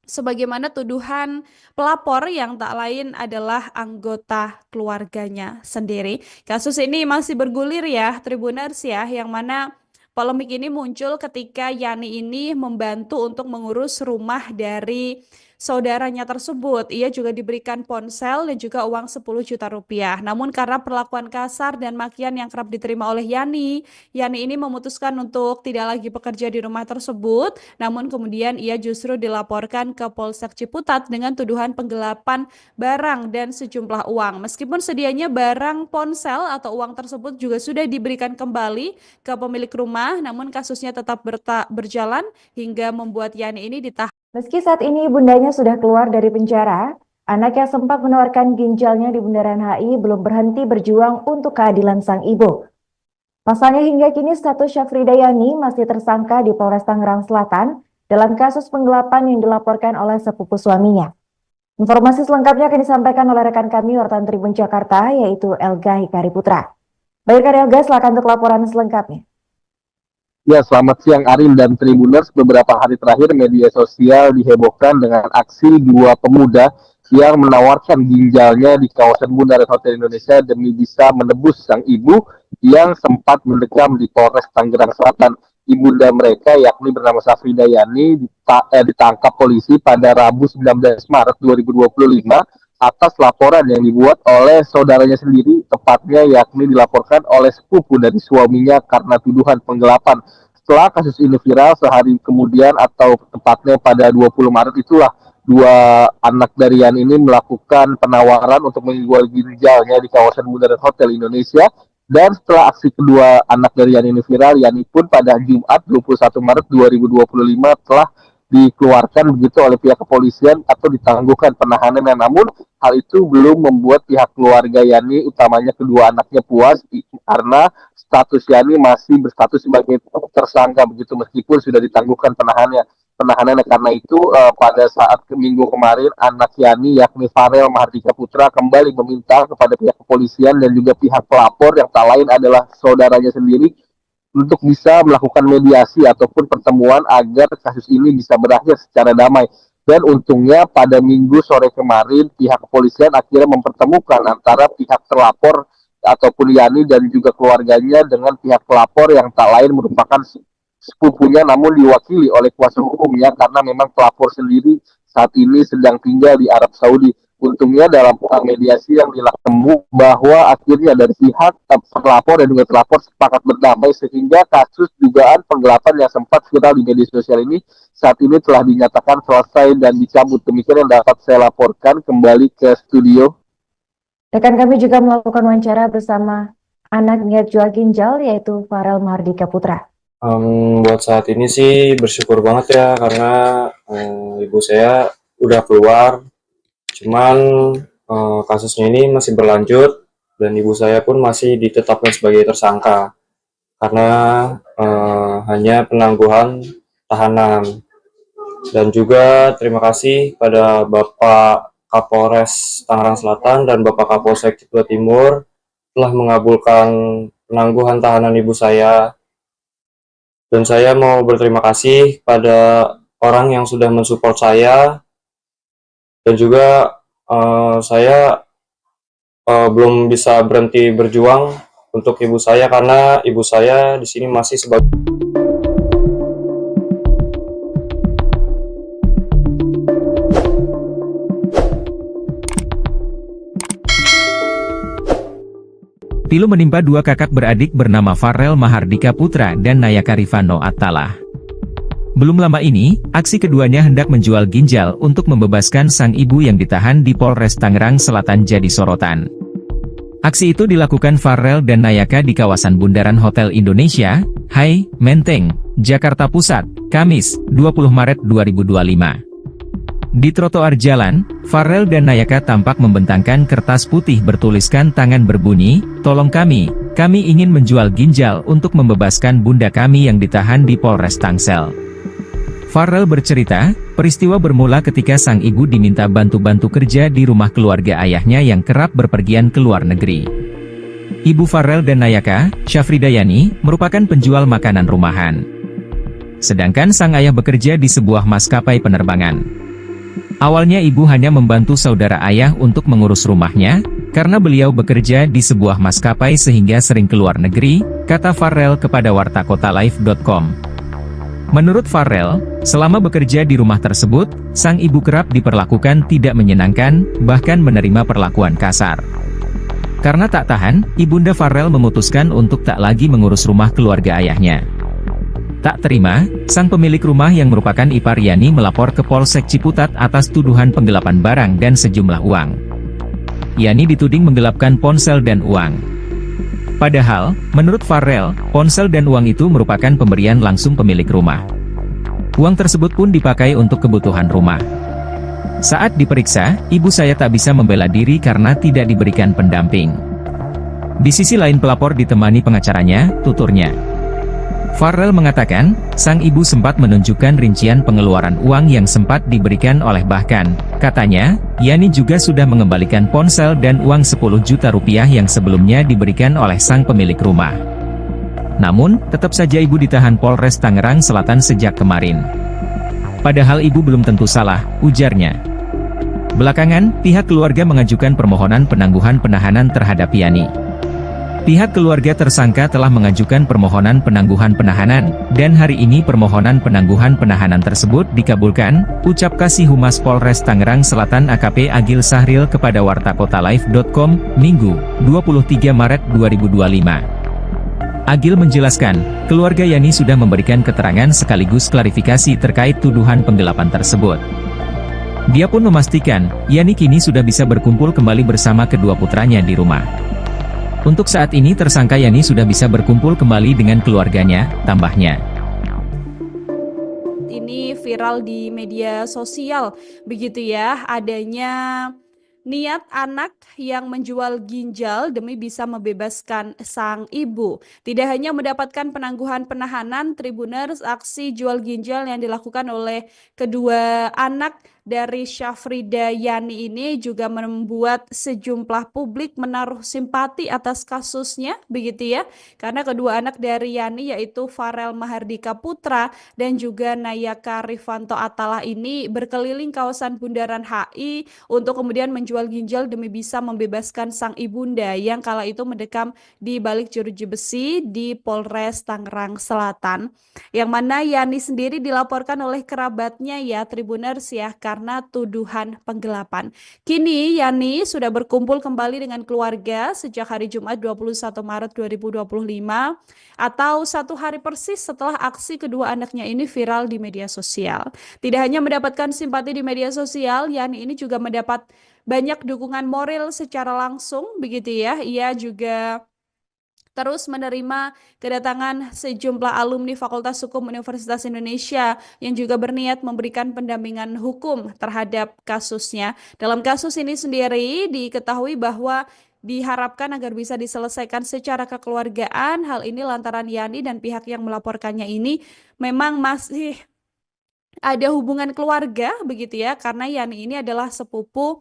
[SPEAKER 2] sebagaimana tuduhan pelapor yang tak lain adalah anggota keluarganya sendiri. Kasus ini masih bergulir ya, Tribuners ya, yang mana polemik ini muncul ketika Yani ini membantu untuk mengurus rumah dari saudaranya tersebut. Ia juga diberikan ponsel dan juga uang 10 juta rupiah. Namun karena perlakuan kasar dan makian yang kerap diterima oleh Yani ini memutuskan untuk tidak lagi bekerja di rumah tersebut. Namun kemudian ia justru dilaporkan ke Polsek Ciputat dengan tuduhan penggelapan barang dan sejumlah uang. Meskipun sedianya barang ponsel atau uang tersebut juga sudah diberikan kembali ke pemilik rumah, namun kasusnya tetap berjalan hingga membuat Yani ini ditahan
[SPEAKER 3] Meski saat ini bundanya sudah keluar dari penjara, anak yang sempat menawarkan ginjalnya di Bundaran HI belum berhenti berjuang untuk keadilan sang ibu. Pasalnya hingga kini status Syafridayani masih tersangka di Polres Tangerang Selatan dalam kasus penggelapan yang dilaporkan oleh sepupu suaminya. Informasi selengkapnya akan disampaikan oleh rekan kami wartawan Tribun Jakarta, yaitu Elga Hikari Putra. Baik, Elga, silakan untuk laporan selengkapnya.
[SPEAKER 4] Ya, selamat siang Arin dan Tribuners. Beberapa hari terakhir media sosial dihebohkan dengan aksi dua pemuda yang menawarkan ginjalnya di kawasan Bundaran Hotel Indonesia demi bisa menebus sang ibu yang sempat mendekam di Polres Tangerang Selatan. Ibunda mereka yakni bernama Syafridayani ditangkap polisi pada Rabu 19 Maret 2025 atas laporan yang dibuat oleh saudaranya sendiri, tepatnya yakni dilaporkan oleh sepupu dari suaminya karena tuduhan penggelapan. Setelah kasus ini viral, sehari kemudian atau tepatnya pada 20 Maret itulah dua anak dari Yani ini melakukan penawaran untuk menjual ginjalnya di kawasan Bundaran Hotel Indonesia. Dan setelah aksi kedua anak dari Yani ini viral, Yani pun pada Jumat 21 Maret 2025 telah dikeluarkan begitu oleh pihak kepolisian atau ditangguhkan penahanannya. Namun hal itu belum membuat pihak keluarga Yani, utamanya kedua anaknya, puas karena status Yani masih berstatus sebagai tersangka begitu meskipun sudah ditangguhkan penahanannya. Karena itu pada saat minggu kemarin anak Yani yakni Farel Mahardika Putra kembali meminta kepada pihak kepolisian dan juga pihak pelapor yang tak lain adalah saudaranya sendiri untuk bisa melakukan mediasi ataupun pertemuan agar kasus ini bisa berakhir secara damai. Dan untungnya pada minggu sore kemarin pihak kepolisian akhirnya mempertemukan antara pihak terlapor ataupun Yani dan juga keluarganya dengan pihak pelapor yang tak lain merupakan sepupunya namun diwakili oleh kuasa hukumnya karena memang pelapor sendiri saat ini sedang tinggal di Arab Saudi. Untungnya dalam mediasi yang dilakukan bahwa akhirnya dari pihak pelapor dan juga terlapor sepakat berdamai sehingga kasus dugaan penggelapan yang sempat viral di media sosial ini saat ini telah dinyatakan selesai dan dicabut. Demikian yang dapat saya laporkan. Kembali ke studio.
[SPEAKER 3] Rekan kami juga melakukan wawancara bersama anak niat jual ginjal, yaitu Farel Mahardika Putra.
[SPEAKER 5] Buat saat ini sih bersyukur banget ya karena ibu saya udah keluar. Cuman kasusnya ini masih berlanjut dan ibu saya pun masih ditetapkan sebagai tersangka karena hanya penangguhan tahanan. Dan juga terima kasih pada Bapak Kapolres Tangerang Selatan dan Bapak Kapolsek Ciputat Timur telah mengabulkan penangguhan tahanan ibu saya. Dan saya mau berterima kasih pada orang yang sudah mensupport saya. Dan juga saya belum bisa berhenti berjuang untuk ibu saya karena ibu saya di sini masih sebagai
[SPEAKER 1] Pilu menimpa dua kakak beradik bernama Farel Mahardika Putra dan Nayaka Rifano Attalah. Belum lama ini, aksi keduanya hendak menjual ginjal untuk membebaskan sang ibu yang ditahan di Polres Tangerang Selatan jadi sorotan. Aksi itu dilakukan Farel dan Nayaka di kawasan Bundaran Hotel Indonesia, HI, Menteng, Jakarta Pusat, Kamis, 20 Maret 2025. Di trotoar jalan, Farel dan Nayaka tampak membentangkan kertas putih bertuliskan tangan berbunyi, "Tolong kami ingin menjual ginjal untuk membebaskan bunda kami yang ditahan di Polres Tangsel." Farel bercerita, peristiwa bermula ketika sang ibu diminta bantu-bantu kerja di rumah keluarga ayahnya yang kerap berpergian ke luar negeri. Ibu Farel dan Nayaka, Syafridayani, merupakan penjual makanan rumahan. Sedangkan sang ayah bekerja di sebuah maskapai penerbangan. Awalnya ibu hanya membantu saudara ayah untuk mengurus rumahnya, karena beliau bekerja di sebuah maskapai sehingga sering keluar negeri, kata Farel kepada wartakotalive.com. Menurut Farel, selama bekerja di rumah tersebut, sang ibu kerap diperlakukan tidak menyenangkan, bahkan menerima perlakuan kasar. Karena tak tahan, ibunda Farel memutuskan untuk tak lagi mengurus rumah keluarga ayahnya. Tak terima, sang pemilik rumah yang merupakan ipar Yani melapor ke Polsek Ciputat atas tuduhan penggelapan barang dan sejumlah uang. Yani dituding menggelapkan ponsel dan uang. Padahal, menurut Farel, ponsel dan uang itu merupakan pemberian langsung pemilik rumah. Uang tersebut pun dipakai untuk kebutuhan rumah. Saat diperiksa, ibu saya tak bisa membela diri karena tidak diberikan pendamping. Di sisi lain pelapor ditemani pengacaranya, tuturnya. Farel mengatakan, sang ibu sempat menunjukkan rincian pengeluaran uang yang sempat diberikan oleh bahkan, katanya, Yani juga sudah mengembalikan ponsel dan uang 10 juta rupiah yang sebelumnya diberikan oleh sang pemilik rumah. Namun, tetap saja ibu ditahan Polres Tangerang Selatan sejak kemarin. Padahal ibu belum tentu salah, ujarnya. Belakangan, pihak keluarga mengajukan permohonan penangguhan penahanan terhadap Yani. Pihak keluarga tersangka telah mengajukan permohonan penangguhan penahanan, dan hari ini permohonan penangguhan penahanan tersebut dikabulkan, ucap Kasih Humas Polres Tangerang Selatan AKP Agil Sahril kepada wartakotalive.com, Minggu, 23 Maret 2025. Agil menjelaskan, keluarga Yani sudah memberikan keterangan sekaligus klarifikasi terkait tuduhan penggelapan tersebut. Dia pun memastikan, Yani kini sudah bisa berkumpul kembali bersama kedua putranya di rumah. Untuk saat ini tersangka Yani sudah bisa berkumpul kembali dengan keluarganya, tambahnya.
[SPEAKER 2] Ini viral di media sosial, begitu ya, adanya niat anak yang menjual ginjal demi bisa membebaskan sang ibu. Tidak hanya mendapatkan penangguhan penahanan, Tribuners, aksi jual ginjal yang dilakukan oleh kedua anak dari Syafrida Yani ini juga membuat sejumlah publik menaruh simpati atas kasusnya, begitu ya. Karena kedua anak dari Yani yaitu Farel Mahardika Putra dan juga Nayaka Rifanto Attallah ini berkeliling kawasan Bundaran HI untuk kemudian menjual ginjal demi bisa membebaskan sang ibunda yang kala itu mendekam di balik jeruji besi di Polres Tangerang Selatan. Yang mana Yani sendiri dilaporkan oleh kerabatnya ya, Tribuners ya, karena tuduhan penggelapan. Kini Yani sudah berkumpul kembali dengan keluarga sejak hari Jumat 21 Maret 2025 atau 1 hari persis setelah aksi kedua anaknya ini viral di media sosial. Tidak hanya mendapatkan simpati di media sosial, Yani ini juga mendapat banyak dukungan moral secara langsung, begitu ya. Ia juga terus menerima kedatangan sejumlah alumni Fakultas Hukum Universitas Indonesia yang juga berniat memberikan pendampingan hukum terhadap kasusnya. Dalam kasus ini sendiri diketahui bahwa diharapkan agar bisa diselesaikan secara kekeluargaan. Hal ini lantaran Yani dan pihak yang melaporkannya ini memang masih ada hubungan keluarga, begitu ya, karena Yani ini adalah sepupu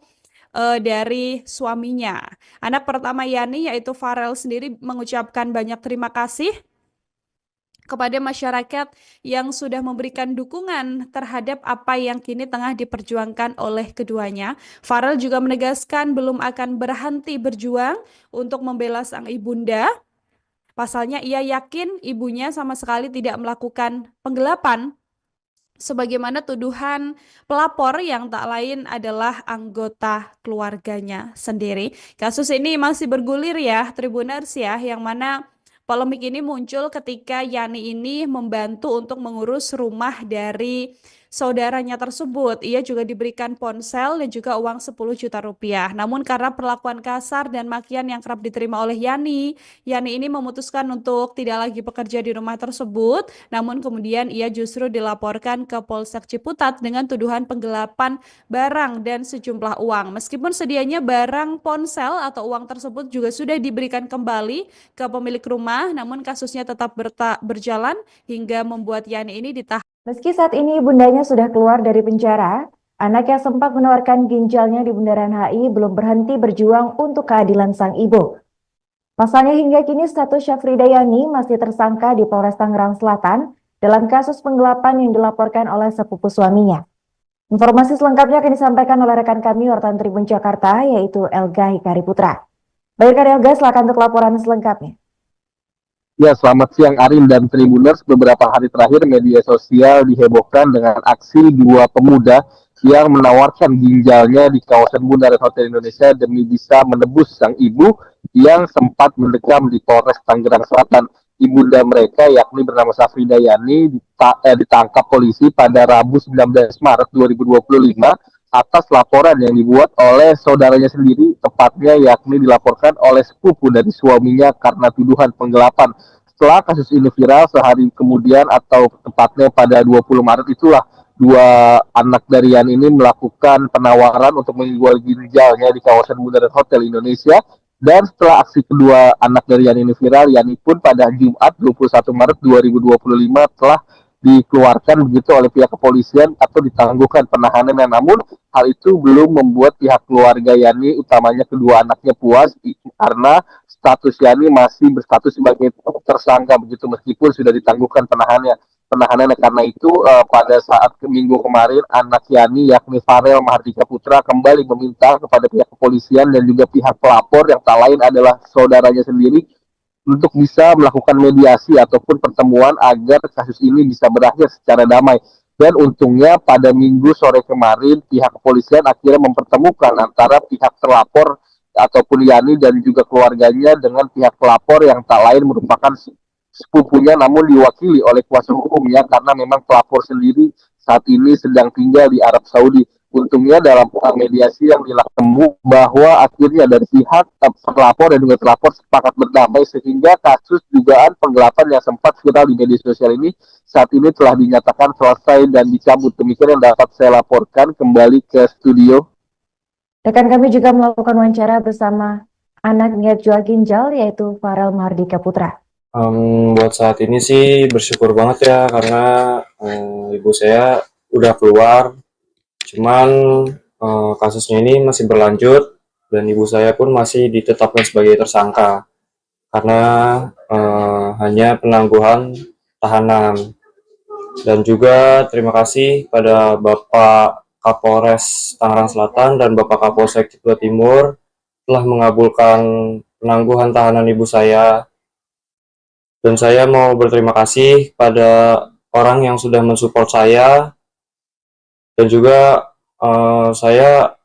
[SPEAKER 2] dari suaminya. Anak pertama Yani yaitu Farel sendiri mengucapkan banyak terima kasih kepada masyarakat yang sudah memberikan dukungan terhadap apa yang kini tengah diperjuangkan oleh keduanya. Farel juga menegaskan belum akan berhenti berjuang untuk membela sang ibunda. Pasalnya ia yakin ibunya sama sekali tidak melakukan penggelapan, sebagaimana tuduhan pelapor yang tak lain adalah anggota keluarganya sendiri. Kasus ini masih bergulir ya, Tribuners ya, yang mana polemik ini muncul ketika Yani ini membantu untuk mengurus rumah dari saudaranya tersebut. Ia juga diberikan ponsel dan juga uang 10 juta rupiah. Namun karena perlakuan kasar dan makian yang kerap diterima oleh Yani ini memutuskan untuk tidak lagi bekerja di rumah tersebut. Namun kemudian ia justru dilaporkan ke Polsek Ciputat dengan tuduhan penggelapan barang dan sejumlah uang. Meskipun sedianya barang ponsel atau uang tersebut juga sudah diberikan kembali ke pemilik rumah, namun kasusnya tetap berjalan hingga membuat Yani ini ditahan.
[SPEAKER 3] Meski saat ini ibundanya sudah keluar dari penjara, anak yang sempat menawarkan ginjalnya di Bundaran HI belum berhenti berjuang untuk keadilan sang ibu. Pasalnya hingga kini status Syafrida Yani masih tersangka di Polres Tangerang Selatan dalam kasus penggelapan yang dilaporkan oleh sepupu suaminya. Informasi selengkapnya akan disampaikan oleh rekan kami wartawan Tribun Jakarta, yaitu Elga Hikari Putra. Baik, Elga, silakan untuk laporan selengkapnya.
[SPEAKER 4] Ya, selamat siang Arin dan Tribuners. Beberapa hari terakhir media sosial dihebohkan dengan aksi dua pemuda yang menawarkan ginjalnya di kawasan Bundaran Hotel Indonesia demi bisa menebus sang ibu yang sempat mendekam di Polres Tangerang Selatan. Ibunda mereka yakni bernama Syafrida Yani ditangkap polisi pada Rabu 19 Maret 2025 atas laporan yang dibuat oleh saudaranya sendiri, tepatnya yakni dilaporkan oleh sepupu dari suaminya karena tuduhan penggelapan. setelah kasus ini viral sehari kemudian atau tepatnya pada 20 Maret itulah dua anak dari Yani ini melakukan penawaran untuk menjual ginjalnya di kawasan Bundaran Hotel Indonesia. Dan setelah aksi kedua anak dari Yani ini viral, Yani pun pada Jumat 21 Maret 2025 telah dikeluarkan begitu oleh pihak kepolisian atau ditangguhkan penahanannya. Namun hal itu belum membuat pihak keluarga Yani, utamanya kedua anaknya, puas karena status Yani masih berstatus sebagai tersangka begitu meskipun sudah ditangguhkan penahanannya. Karena itu pada saat minggu kemarin anak Yani yakni Farel Mahardika Putra kembali meminta kepada pihak kepolisian dan juga pihak pelapor yang tak lain adalah saudaranya sendiri untuk bisa melakukan mediasi ataupun pertemuan agar kasus ini bisa berakhir secara damai. Dan untungnya pada minggu sore kemarin pihak kepolisian akhirnya mempertemukan antara pihak terlapor ataupun Yani dan juga keluarganya dengan pihak pelapor yang tak lain merupakan sepupunya namun diwakili oleh kuasa hukumnya karena memang pelapor sendiri saat ini sedang tinggal di Arab Saudi. Untungnya dalam mediasi yang dilakukan bahwa akhirnya dari pihak pelapor dan juga terlapor sepakat berdamai sehingga kasus dugaan penggelapan yang sempat viral di media sosial ini saat ini telah dinyatakan selesai dan dicabut. Demikian yang dapat saya laporkan. Kembali ke studio.
[SPEAKER 3] Rekan kami juga melakukan wawancara bersama anak niat jual ginjal yaitu Farel Mahardika Putra.
[SPEAKER 5] Buat saat ini sih bersyukur banget ya karena ibu saya udah keluar, cuman kasusnya ini masih berlanjut dan ibu saya pun masih ditetapkan sebagai tersangka karena hanya penangguhan tahanan. Dan juga terima kasih pada Bapak Kapolres Tangerang Selatan dan Bapak Kapolsek Ciputa Timur telah mengabulkan penangguhan tahanan ibu saya. Dan saya mau berterima kasih pada orang yang sudah mensupport saya dan juga saya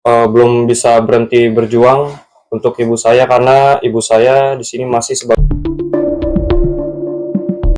[SPEAKER 5] belum bisa berhenti berjuang untuk ibu saya karena ibu saya di sini masih sebagai